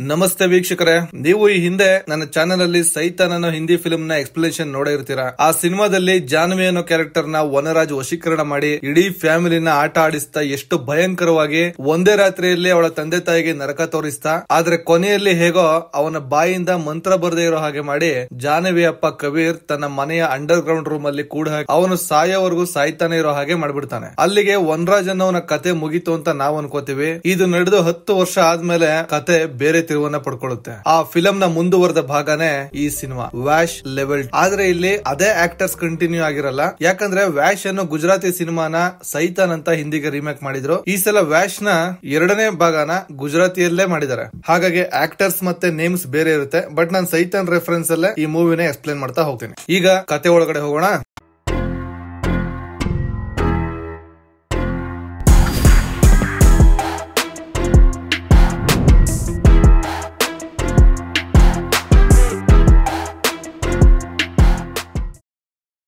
ನಮಸ್ತೆ ವೀಕ್ಷಕರೇ, ನೀವು ಈ ಹಿಂದೆ ನನ್ನ ಚಾನೆಲ್ ಅಲ್ಲಿ ಸೈತಾನ್ ಅನ್ನೋ ಹಿಂದಿ ಫಿಲ್ಮ್ ನ ಎಕ್ಸ್ಪ್ಲನೇಷನ್ ನೋಡೇ ಇರ್ತೀರಾ. ಆ ಸಿನಿಮಾದಲ್ಲಿ ಜಾನ್ವಿ ಅನ್ನೋ ಕ್ಯಾರೆಕ್ಟರ್ ನ ವನರಾಜ್ ವಶೀಕರಣ ಮಾಡಿ ಇಡೀ ಫ್ಯಾಮಿಲಿನ ಆಟ ಆಡಿಸ್ತಾ ಎಷ್ಟು ಭಯಂಕರವಾಗಿ ಒಂದೇ ರಾತ್ರಿಯಲ್ಲಿ ಅವಳ ತಂದೆ ತಾಯಿಗೆ ನರಕ ತೋರಿಸ್ತಾ, ಆದ್ರೆ ಕೊನೆಯಲ್ಲಿ ಹೇಗೋ ಅವನ ಬಾಯಿಂದ ಮಂತ್ರ ಬರದೇ ಇರೋ ಹಾಗೆ ಮಾಡಿ ಜಾನ್ವಿ ಅಪ್ಪ ಕಬೀರ್ ತನ್ನ ಮನೆಯ ಅಂಡರ್ ಗ್ರೌಂಡ್ ರೂಮ್ ಅಲ್ಲಿ ಕೂಡ ಅವನು ಸಾಯೋವರೆಗೂ ಸಾಯ್ತಾನೆ ಇರೋ ಹಾಗೆ ಮಾಡ್ಬಿಡ್ತಾನೆ. ಅಲ್ಲಿಗೆ ವನರಾಜ್ ಅನ್ನೋನ ಕತೆ ಮುಗೀತು ಅಂತ ನಾವು ಅನ್ಕೋತೀವಿ. ಇದು ನಡೆದು 10 ವರ್ಷ ಆದ್ಮೇಲೆ ಕತೆ ಬೇರೆ ತಿರುವನ್ನ ಪಡ್ಕೊಳ್ಳುತ್ತೆ. ಆ ಫಿಲಂ ನ ಮುಂದುವರೆದ ಭಾಗನೇ ಈ ಸಿನಿಮಾ ವ್ಯಾಶ್ ಲೆವೆಲ್. ಆದ್ರೆ ಇಲ್ಲಿ ಅದೇ ಆಕ್ಟರ್ಸ್ ಕಂಟಿನ್ಯೂ ಆಗಿರಲ್ಲ. ಯಾಕಂದ್ರೆ ವ್ಯಾಶ್ ಅನ್ನೋ ಗುಜರಾತಿ ಸಿನಿಮಾನ ಸೈತಾನ್ ಅಂತ ಹಿಂದಿಗೆ ರೀಮೇಕ್ ಮಾಡಿದ್ರು. ಈ ಸಲ ವ್ಯಾಶ್ ನ 2ನೇ ಭಾಗನ ಗುಜರಾತಿಯಲ್ಲೇ ಮಾಡಿದ್ದಾರೆ. ಹಾಗಾಗಿ ಆಕ್ಟರ್ಸ್ ಮತ್ತೆ ನೇಮ್ಸ್ ಬೇರೆ ಇರುತ್ತೆ. ಬಟ್ ನಾನು ಸೈತಾನ್ ರೆಫರೆನ್ಸ್ ಅಲ್ಲೇ ಈ ಮೂವಿನ ಎಕ್ಸ್ಪ್ಲೇನ್ ಮಾಡ್ತಾ ಹೋಗ್ತೀನಿ. ಈಗ ಕತೆ ಒಳಗಡೆ ಹೋಗೋಣ.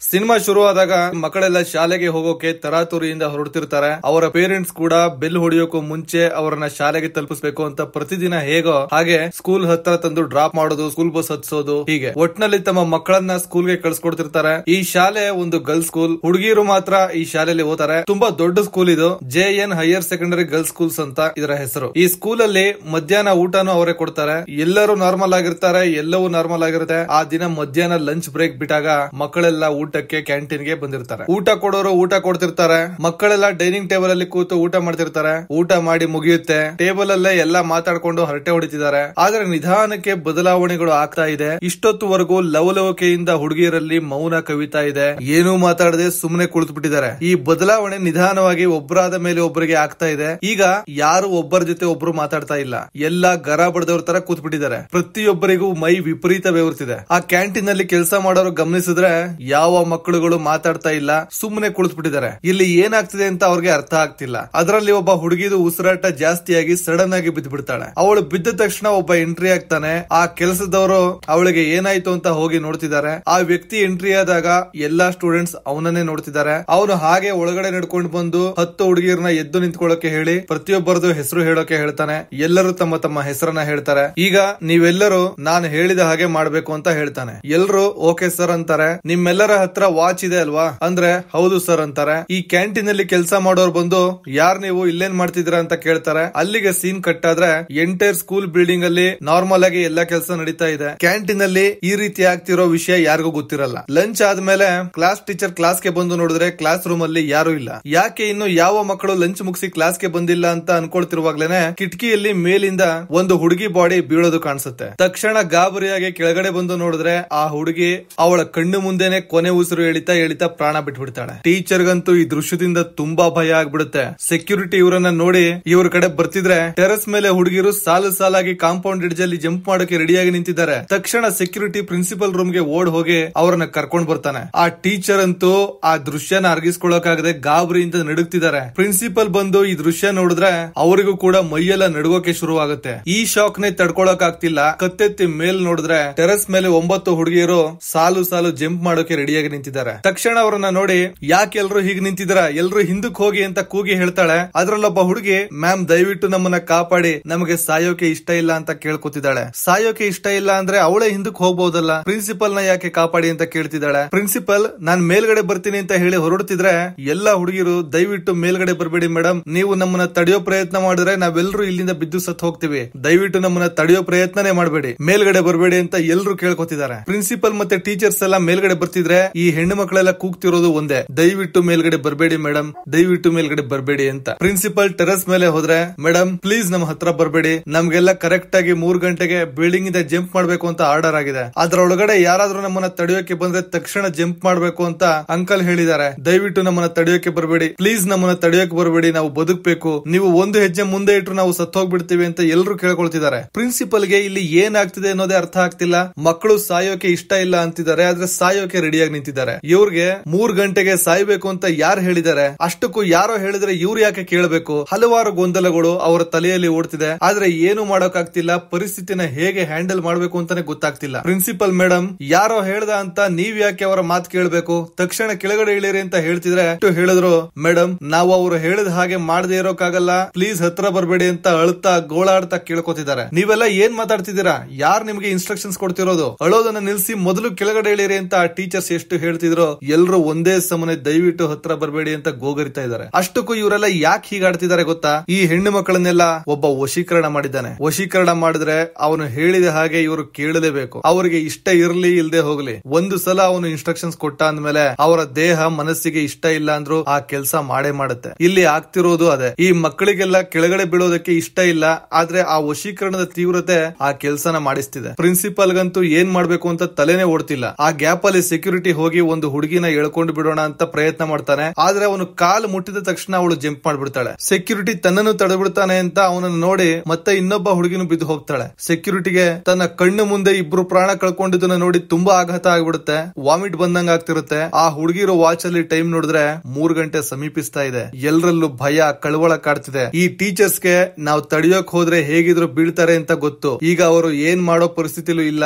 ಸಿನಿಮಾ ಶುರುವಾದಾಗ ಮಕ್ಕಳೆಲ್ಲ ಶಾಲೆಗೆ ಹೋಗೋಕೆ ತರಾತುರಿಯಿಂದ ಹೊರಡ್ತಿರ್ತಾರೆ. ಅವರ ಪೇರೆಂಟ್ಸ್ ಕೂಡ ಬೆಲ್ ಹೊಡಿಯೋಕು ಮುಂಚೆ ಅವರನ್ನ ಶಾಲೆಗೆ ತಲುಪಿಸಬೇಕು ಅಂತ ಪ್ರತಿದಿನ ಹೇಗೋ ಹಾಗೆ ಸ್ಕೂಲ್ ಹತ್ರ ತಂದು ಡ್ರಾಪ್ ಮಾಡೋದು, ಸ್ಕೂಲ್ ಬಸ್ ಹತ್ಸೋದು, ಹೀಗೆ ಒಟ್ನಲ್ಲಿ ತಮ್ಮ ಮಕ್ಕಳನ್ನ ಸ್ಕೂಲ್ಗೆ ಕಳ್ಸಿಕೊಡ್ತಿರ್ತಾರೆ. ಈ ಶಾಲೆ ಒಂದು ಗರ್ಲ್ಸ್ ಸ್ಕೂಲ್. ಹುಡುಗಿಯರು ಮಾತ್ರ ಈ ಶಾಲೆಯಲ್ಲಿ ಓದ್ತಾರೆ. ತುಂಬಾ ದೊಡ್ಡ ಸ್ಕೂಲ್ ಇದು. JN higher secondary girls schools ಅಂತ ಇದರ ಹೆಸರು. ಈ ಸ್ಕೂಲ್ ಅಲ್ಲಿ ಮಧ್ಯಾಹ್ನ ಊಟನೂ ಅವರೇ ಕೊಡ್ತಾರೆ. ಎಲ್ಲರೂ ನಾರ್ಮಲ್ ಆಗಿರ್ತಾರೆ, ಎಲ್ಲವೂ ನಾರ್ಮಲ್ ಆಗಿರುತ್ತೆ. ಆ ದಿನ ಮಧ್ಯಾಹ್ನ ಲಂಚ್ ಬ್ರೇಕ್ ಬಿಟ್ಟಾಗ ಮಕ್ಕಳೆಲ್ಲ ಊಟಕ್ಕೆ ಕ್ಯಾಂಟೀನ್ ಗೆ ಬಂದಿರ್ತಾರೆ. ಊಟ ಕೊಡೋರು ಊಟ ಕೊಡ್ತಿರ್ತಾರೆ. ಮಕ್ಕಳೆಲ್ಲ ಡೈನಿಂಗ್ ಟೇಬಲ್ ಅಲ್ಲಿ ಕೂತು ಊಟ ಮಾಡ್ತಿರ್ತಾರೆ. ಊಟ ಮಾಡಿ ಮುಗಿಯುತ್ತೆ. ಟೇಬಲ್ ಅಲ್ಲೇ ಎಲ್ಲಾ ಮಾತಾಡ್ಕೊಂಡು ಹರಟೆ ಹೊಡಿತಿದ್ದಾರೆ. ಆದ್ರೆ ನಿಧಾನಕ್ಕೆ ಬದಲಾವಣೆಗಳು ಆಗ್ತಾ ಇದೆ. ಇಷ್ಟೊತ್ತುವರೆಗೂ ಲವಲವಿಕೆಯಿಂದ ಹುಡುಗಿಯರಲ್ಲಿ ಮೌನ ಕವಿತಾ ಇದೆ. ಏನೂ ಮಾತಾಡದೆ ಸುಮ್ಮನೆ ಕುಳಿತು ಬಿಟ್ಟಿದ್ದಾರೆ. ಈ ಬದಲಾವಣೆ ನಿಧಾನವಾಗಿ ಒಬ್ಬರಾದ ಮೇಲೆ ಒಬ್ಬರಿಗೆ ಆಗ್ತಾ ಇದೆ. ಈಗ ಯಾರು ಒಬ್ಬರ ಜೊತೆ ಒಬ್ರು ಮಾತಾಡ್ತಾ ಇಲ್ಲ. ಎಲ್ಲಾ ಗರ ಬಡದವ್ರ ತರ ಕೂತ್ ಬಿಟ್ಟಿದ್ದಾರೆ. ಪ್ರತಿಯೊಬ್ಬರಿಗೂ ಮೈ ವಿಪರೀತ ಬೆವರ್ತಿದೆ. ಆ ಕ್ಯಾಂಟೀನ್ ಅಲ್ಲಿ ಕೆಲಸ ಮಾಡೋರು ಗಮನಿಸಿದ್ರೆ ಯಾವ ಮಕ್ಕಳುಗಳು ಮಾತಾಡ್ತಾ ಇಲ್ಲ, ಸುಮ್ಮನೆ ಕುಳಿತುಬಿಟ್ಟಿದ್ದಾರೆ. ಇಲ್ಲಿ ಏನಾಗ್ತಿದೆ ಅಂತ ಅವ್ರಿಗೆ ಅರ್ಥ ಆಗ್ತಿಲ್ಲ. ಅದರಲ್ಲಿ ಒಬ್ಬ ಹುಡುಗಿದು ಉಸಿರಾಟ ಜಾಸ್ತಿಯಾಗಿ ಸಡನ್ ಆಗಿ ಬಿದ್ದು ಬಿಡ್ತಾಳೆ. ಅವಳು ಬಿದ್ದ ತಕ್ಷಣ ಒಬ್ಬ ಎಂಟ್ರಿ ಆಗ್ತಾನೆ. ಆ ಕೆಲಸದವರು ಅವಳಿಗೆ ಏನಾಯ್ತು ಅಂತ ಹೋಗಿ ನೋಡ್ತಿದ್ದಾರೆ. ಆ ವ್ಯಕ್ತಿ ಎಂಟ್ರಿ ಆದಾಗ ಎಲ್ಲಾ ಸ್ಟೂಡೆಂಟ್ಸ್ ಅವನನ್ನೇ ನೋಡ್ತಿದ್ದಾರೆ. ಅವನು ಹಾಗೆ ಒಳಗಡೆ ನಡ್ಕೊಂಡು ಬಂದು 10 ಹುಡುಗಿಯರನ್ನ ಎದ್ದು ನಿಂತ್ಕೊಳ್ಳೋಕೆ ಹೇಳಿ ಪ್ರತಿಯೊಬ್ಬರದು ಹೆಸರು ಹೇಳೋಕೆ ಹೇಳ್ತಾನೆ. ಎಲ್ಲರೂ ತಮ್ಮ ತಮ್ಮ ಹೆಸರನ್ನ ಹೇಳ್ತಾರೆ. ಈಗ ನೀವೆಲ್ಲರೂ ನಾನು ಹೇಳಿದ ಹಾಗೆ ಮಾಡ್ಬೇಕು ಅಂತ ಹೇಳ್ತಾನೆ. ಎಲ್ಲರೂ ಓಕೆ ಸರ್ ಅಂತಾರೆ. ನಿಮ್ಮೆಲ್ಲರ ಹತ್ರ ವಾಚ್ ಇದೆ ಅಲ್ವಾ ಅಂದ್ರೆ ಹೌದು ಸರ್ ಅಂತಾರೆ. ಈ ಕ್ಯಾಂಟೀನ್ ಅಲ್ಲಿ ಕೆಲಸ ಮಾಡೋರು ಬಂದು ಯಾರ್ ನೀವು ಇಲ್ಲೇನ್ ಮಾಡ್ತಿದ್ದೀರಾ ಅಂತ ಕೇಳ್ತಾರೆ. ಅಲ್ಲಿಗೆ ಸೀನ್ ಕಟ್ ಆದ್ರೆ ಎಂಟೈರ್ ಸ್ಕೂಲ್ ಬಿಲ್ಡಿಂಗ್ ಅಲ್ಲಿ ನಾರ್ಮಲ್ ಆಗಿ ಎಲ್ಲಾ ಕೆಲಸ ನಡೀತಾ ಇದೆ. ಕ್ಯಾಂಟೀನ್ ಅಲ್ಲಿ ಈ ರೀತಿ ಆಗ್ತಿರೋ ವಿಷಯ ಯಾರಿಗೂ ಗೊತ್ತಿರಲ್ಲ. ಲಂಚ್ ಆದ್ಮೇಲೆ ಕ್ಲಾಸ್ ಟೀಚರ್ ಕ್ಲಾಸ್ ಗೆ ಬಂದು ನೋಡಿದ್ರೆ ಕ್ಲಾಸ್ ರೂಮ್ ಅಲ್ಲಿ ಯಾರು ಇಲ್ಲ. ಯಾಕೆ ಇನ್ನು ಯಾವ ಮಕ್ಕಳು ಲಂಚ್ ಮುಗಿಸಿ ಕ್ಲಾಸ್ ಗೆ ಬಂದಿಲ್ಲ ಅಂತ ಅನ್ಕೊಳ್ತಿರುವಾಗ್ಲೇನೆ ಕಿಟಕಿಯಲ್ಲಿ ಮೇಲಿಂದ ಒಂದು ಹುಡುಗಿ ಬಾಡಿ ಬೀಳೋದು ಕಾಣಿಸುತ್ತೆ. ತಕ್ಷಣ ಗಾಬರಿಯಾಗಿ ಕೆಳಗಡೆ ಬಂದು ನೋಡಿದ್ರೆ ಆ ಹುಡುಗಿ ಅವಳ ಕಣ್ಣು ಮುಂದೆನೆ ಕೊನೆ ಉಸಿರು ಎಳಿತಾ ಪ್ರಾಣ ಬಿಟ್ಬಿಡ್ತಾಳೆ. ಟೀಚರ್ಗಂತೂ ಈ ದೃಶ್ಯದಿಂದ ತುಂಬಾ ಭಯ ಆಗ್ಬಿಡುತ್ತೆ. ಸೆಕ್ಯೂರಿಟಿ ಇವರನ್ನ ನೋಡಿ ಇವ್ರ ಕಡೆ ಬರ್ತಿದ್ರೆ ಟೆರೆಸ್ ಮೇಲೆ ಹುಡುಗಿರು ಸಾಲು ಸಾಲಾಗಿ ಕಾಂಪೌಂಡ್ ಎಡ್ಜ್ ಅಲ್ಲಿ ಜಂಪ್ ಮಾಡೋಕೆ ರೆಡಿಯಾಗಿ ನಿಂತಿದ್ದಾರೆ. ತಕ್ಷಣ ಸೆಕ್ಯೂರಿಟಿ ಪ್ರಿನ್ಸಿಪಲ್ ರೂಮ್ ಗೆ ಓಡ್ ಹೋಗಿ ಅವರನ್ನ ಕರ್ಕೊಂಡ್ ಬರ್ತಾನೆ. ಆ ಟೀಚರ್ ಅಂತೂ ಆ ದೃಶ್ಯನ ಅರ್ಗಿಸ್ಕೊಳ್ಳೋಕಾಗದೆ ಗಾಬರಿಯಿಂದ ನಡುಗ್ತಿದ್ದಾರೆ. ಪ್ರಿನ್ಸಿಪಲ್ ಬಂದು ಈ ದೃಶ್ಯ ನೋಡಿದ್ರೆ ಅವರಿಗೂ ಕೂಡ ಮೈಯೆಲ್ಲ ನಡುಗೋಕೆ ಶುರುವಾಗುತ್ತೆ. ಈ ಶಾಕ್ ನೇ ತಡ್ಕೊಳಕ್ ಆಗ್ತಿಲ್ಲ. ಕತ್ತೆತ್ತಿ ಮೇಲ್ ನೋಡಿದ್ರೆ ಟೆರೆಸ್ ಮೇಲೆ 9 ಹುಡುಗಿಯರು ಸಾಲು ಸಾಲು ಜಂಪ್ ಮಾಡೋಕೆ ರೆಡಿಯಾಗಿ ನಿಂತಿದ್ದಾರೆ. ತಕ್ಷಣ ಅವರನ್ನ ನೋಡಿ ಯಾಕೆ ಎಲ್ರು ಹೀಗೆ ನಿಂತಿದ್ದೀರಾ, ಎಲ್ರು ಹಿಂದಕ್ಕೆ ಹೋಗಿ ಅಂತ ಕೂಗಿ ಹೇಳ್ತಾಳೆ. ಅದ್ರಲ್ಲೊಬ್ಬ ಹುಡುಗಿ ಮ್ಯಾಮ್ ದಯವಿಟ್ಟು ನಮ್ಮನ್ನ ಕಾಪಾಡಿ, ನಮಗೆ ಸಾಯೋಕೆ ಇಷ್ಟ ಇಲ್ಲ ಅಂತ ಕೇಳ್ಕೊತಿದ್ದಾಳೆ. ಸಾಯೋಕೆ ಇಷ್ಟ ಇಲ್ಲ ಅಂದ್ರೆ ಅವಳೇ ಹಿಂದಕ್ಕೆ ಹೋಗ್ಬಹುದಲ್ಲ, ಪ್ರಿನ್ಸಿಪಲ್ ನ ಯಾಕೆ ಕಾಪಾಡಿ ಅಂತ ಕೇಳ್ತಿದ್ದಾಳೆ. ಪ್ರಿನ್ಸಿಪಲ್ ನಾನ್ ಮೇಲ್ಗಡೆ ಬರ್ತೀನಿ ಅಂತ ಹೇಳಿ ಹೊರಡ್ತಿದ್ರೆ ಎಲ್ಲಾ ಹುಡುಗಿರು ದಯವಿಟ್ಟು ಮೇಲ್ಗಡೆ ಬರ್ಬೇಡಿ ಮೇಡಮ್, ನೀವು ನಮ್ಮನ್ನ ತಡೆಯೋ ಪ್ರಯತ್ನ ಮಾಡಿದ್ರೆ ನಾವೆಲ್ಲರೂ ಇಲ್ಲಿಂದ ಬಿದ್ದು ಸತ್ ಹೋಗ್ತೀವಿ, ದಯವಿಟ್ಟು ನಮ್ಮನ್ನ ತಡೆಯೋ ಪ್ರಯತ್ನನೇ ಮಾಡಬೇಡಿ, ಮೇಲ್ಗಡೆ ಬರ್ಬೇಡಿ ಅಂತ ಎಲ್ಲರೂ ಕೇಳ್ಕೊತಿದ್ದಾರೆ. ಪ್ರಿನ್ಸಿಪಲ್ ಮತ್ತೆ ಟೀಚರ್ಸ್ ಎಲ್ಲ ಮೇಲ್ಗಡೆ ಬರ್ತಿದ್ರೆ ಈ ಹೆಣ್ಣು ಮಕ್ಕಳೆಲ್ಲ ಕೂಗ್ತಿರೋದು ಒಂದೇ, ದಯವಿಟ್ಟು ಮೇಲ್ಗಡೆ ಬರ್ಬೇಡಿ ಮೇಡಮ್, ದಯವಿಟ್ಟು ಮೇಲ್ಗಡೆ ಬರ್ಬೇಡಿ ಅಂತ. ಪ್ರಿನ್ಸಿಪಲ್ ಟೆರೆಸ್ ಮೇಲೆ ಹೋದ್ರೆ ಮೇಡಮ್ ಪ್ಲೀಸ್ ನಮ್ಮ ಹತ್ರ ಬರ್ಬೇಡಿ, ನಮ್ಗೆಲ್ಲ ಕರೆಕ್ಟ್ ಆಗಿ 3 ಗಂಟೆಗೆ ಬಿಲ್ಡಿಂಗ್ ಇಂದ ಜಂಪ್ ಮಾಡ್ಬೇಕು ಅಂತ ಆರ್ಡರ್ ಆಗಿದೆ. ಅದ್ರೊಳಗಡೆ ಯಾರಾದ್ರೂ ನಮ್ಮನ್ನ ತಡೆಯೋಕೆ ಬಂದ್ರೆ ತಕ್ಷಣ ಜಂಪ್ ಮಾಡ್ಬೇಕು ಅಂತ ಅಂಕಲ್ ಹೇಳಿದ್ದಾರೆ. ದಯವಿಟ್ಟು ನಮ್ಮನ್ನ ತಡೆಯೋಕೆ ಬರ್ಬೇಡಿ, ಪ್ಲೀಸ್ ನಮ್ಮನ್ನ ತಡೆಯೋಕೆ ಬರ್ಬೇಡಿ, ನಾವು ಬದುಕಬೇಕು, ನೀವು ಒಂದು ಹೆಜ್ಜೆ ಮುಂದೆ ಇಟ್ರು ನಾವು ಸತ್ತೋಗ್ಬಿಡ್ತೀವಿ ಅಂತ ಎಲ್ಲರೂ ಕೇಳ್ಕೊಳ್ತಿದ್ದಾರೆ. ಪ್ರಿನ್ಸಿಪಲ್ ಗೆ ಇಲ್ಲಿ ಏನಾಗ್ತಿದೆ ಅನ್ನೋದೇ ಅರ್ಥ ಆಗ್ತಿಲ್ಲ. ಮಕ್ಕಳು ಸಾಯೋಕೆ ಇಷ್ಟ ಇಲ್ಲ ಅಂತಿದ್ದಾರೆ, ಆದ್ರೆ ಸಾಯೋಕೆ ರೆಡಿಯಾಗಿ ನಿಂತಿದ್ದಾರೆ. ನಿಂತಿದ್ದಾರೆ. ಇವ್ರಿಗೆ 3 ಗಂಟೆಗೆ ಸಾಯ್ಬೇಕು ಅಂತ ಯಾರು ಹೇಳಿದ್ದಾರೆ? ಅಷ್ಟಕ್ಕೂ ಯಾರೋ ಹೇಳಿದ್ರೆ ಇವ್ರು ಯಾಕೆ ಕೇಳಬೇಕು? ಹಲವಾರು ಗೊಂದಲಗಳು ಅವರ ತಲೆಯಲ್ಲಿ ಓಡ್ತಿದೆ. ಆದ್ರೆ ಏನು ಮಾಡೋಕಾಗ್ತಿಲ್ಲ. ಪರಿಸ್ಥಿತಿನ ಹೇಗೆ ಹ್ಯಾಂಡಲ್ ಮಾಡ್ಬೇಕು ಅಂತಾನೆ ಗೊತ್ತಾಗ್ತಿಲ್ಲ. ಪ್ರಿನ್ಸಿಪಲ್ ಮೇಡಮ್ ಯಾರೋ ಹೇಳ್ದ ಅಂತ ನೀವ್ ಯಾಕೆ ಅವರ ಮಾತು ಕೇಳಬೇಕು? ತಕ್ಷಣ ಕೆಳಗಡೆ ಇಳಿರಿ ಅಂತ ಹೇಳ್ತಿದ್ರೆ ಹೇಳಿದ್ರು, ಮೇಡಮ್ ನಾವು ಅವರು ಹೇಳಿದ ಹಾಗೆ ಮಾಡದೇ ಇರೋಕ್ಕಾಗಲ್ಲ, ಪ್ಲೀಸ್ ಹತ್ರ ಬರ್ಬೇಡಿ ಅಂತ ಅಳ್ತಾ ಗೋಳಾಡ್ತಾ ಕೇಳ್ಕೊತಿದ್ದಾರೆ. ನೀವೆಲ್ಲ ಏನ್ ಮಾತಾಡ್ತಿದ್ದೀರಾ? ಯಾರು ನಿಮ್ಗೆ ಇನ್ಸ್ಟ್ರಕ್ಷನ್ಸ್ ಕೊಡ್ತಿರೋದು? ಅಳೋದನ್ನ ನಿಲ್ಸಿ ಮೊದಲು ಕೆಳಗಡೆ ಇಳಿರಿ ಅಂತ ಟೀಚರ್ಸ್ ಎಷ್ಟು ಹೇಳ್ತಿದ್ರು. ಎಲ್ರು ಒಂದೇ ಸಮನೆ ದಯವಿಟ್ಟು ಹತ್ರ ಬರ್ಬೇಡಿ ಅಂತ ಗೋಗರಿತಾ ಇದ್ದಾರೆ. ಅಷ್ಟಕ್ಕೂ ಇವರೆಲ್ಲ ಯಾಕೆ ಹೀಗಾಡ್ತಿದ್ದಾರೆ ಗೊತ್ತಾ? ಈ ಹೆಣ್ಣು ಮಕ್ಕಳನ್ನೆಲ್ಲ ಒಬ್ಬ ವಶೀಕರಣ ಮಾಡಿದ್ದಾನೆ. ವಶೀಕರಣ ಮಾಡಿದ್ರೆ ಅವನು ಹೇಳಿದ ಹಾಗೆ ಇವರು ಕೇಳಲೇಬೇಕು. ಅವರಿಗೆ ಇಷ್ಟ ಇರ್ಲಿ ಇಲ್ದೆ ಹೋಗ್ಲಿ. ಒಂದು ಸಲ ಅವನು ಇನ್ಸ್ಟ್ರಕ್ಷನ್ಸ್ ಕೊಟ್ಟ ಅಂದ್ಮೇಲೆ ಅವರ ದೇಹ ಮನಸ್ಸಿಗೆ ಇಷ್ಟ ಇಲ್ಲ ಅಂದ್ರೂ ಆ ಕೆಲಸ ಮಾಡೇ ಮಾಡುತ್ತೆ. ಇಲ್ಲಿ ಆಗ್ತಿರೋದು ಅದೇ. ಈ ಮಕ್ಕಳಿಗೆಲ್ಲ ಕೆಳಗಡೆ ಬೀಳೋದಕ್ಕೆ ಇಷ್ಟ ಇಲ್ಲ, ಆದ್ರೆ ಆ ವಶೀಕರಣದ ತೀವ್ರತೆ ಆ ಕೆಲಸನ ಮಾಡಿಸ್ತಿದೆ. ಪ್ರಿನ್ಸಿಪಲ್ ಗಂತೂ ಏನ್ ಮಾಡ್ಬೇಕು ಅಂತ ತಲೆನೇ ಓಡ್ತಿಲ್ಲ. ಆ ಗ್ಯಾಪ್ ಅಲ್ಲಿ ಸೆಕ್ಯೂರಿಟಿ ಹೋಗಿ ಒಂದು ಹುಡುಗಿನ ಎಳ್ಕೊಂಡು ಬಿಡೋಣ ಅಂತ ಪ್ರಯತ್ನ ಮಾಡ್ತಾನೆ. ಆದ್ರೆ ಅವನು ಕಾಲು ಮುಟ್ಟಿದ ತಕ್ಷಣ ಅವಳು ಜಂಪ್ ಮಾಡ್ಬಿಡ್ತಾಳೆ. ಸೆಕ್ಯೂರಿಟಿ ತನ್ನನ್ನು ತಡೆಬಿಡ್ತಾನೆ ಅಂತ ಅವನನ್ನು ನೋಡಿ ಮತ್ತೆ ಇನ್ನೊಬ್ಬ ಹುಡುಗಿನ ಬಿದ್ದು ಹೋಗ್ತಾಳೆ. ಸೆಕ್ಯೂರಿಟಿಗೆ ತನ್ನ ಕಣ್ಣು ಮುಂದೆ ಇಬ್ರು ಪ್ರಾಣ ಕಳ್ಕೊಂಡಿದ್ದನ್ನ ನೋಡಿ ತುಂಬಾ ಆಘಾತ ಆಗ್ಬಿಡುತ್ತೆ. ವಾಮಿಟ್ ಬಂದಂಗ ಆಗ್ತಿರುತ್ತೆ. ಆ ಹುಡುಗಿರೋ ವಾಚ್ ಅಲ್ಲಿ ಟೈಮ್ ನೋಡಿದ್ರೆ 3 ಗಂಟೆ ಸಮೀಪಿಸ್ತಾ ಇದೆ. ಎಲ್ಲರಲ್ಲೂ ಭಯ ಕಳವಳ ಕಾಡ್ತಿದೆ. ಈ ಟೀಚರ್ಸ್ ಗೆ ನಾವು ತಡೆಯೋಕ್ ಹೋದ್ರೆ ಹೇಗಿದ್ರು ಬೀಳ್ತಾರೆ ಅಂತ ಗೊತ್ತು. ಈಗ ಅವರು ಏನ್ ಮಾಡೋ ಪರಿಸ್ಥಿತಿಲೂ ಇಲ್ಲ.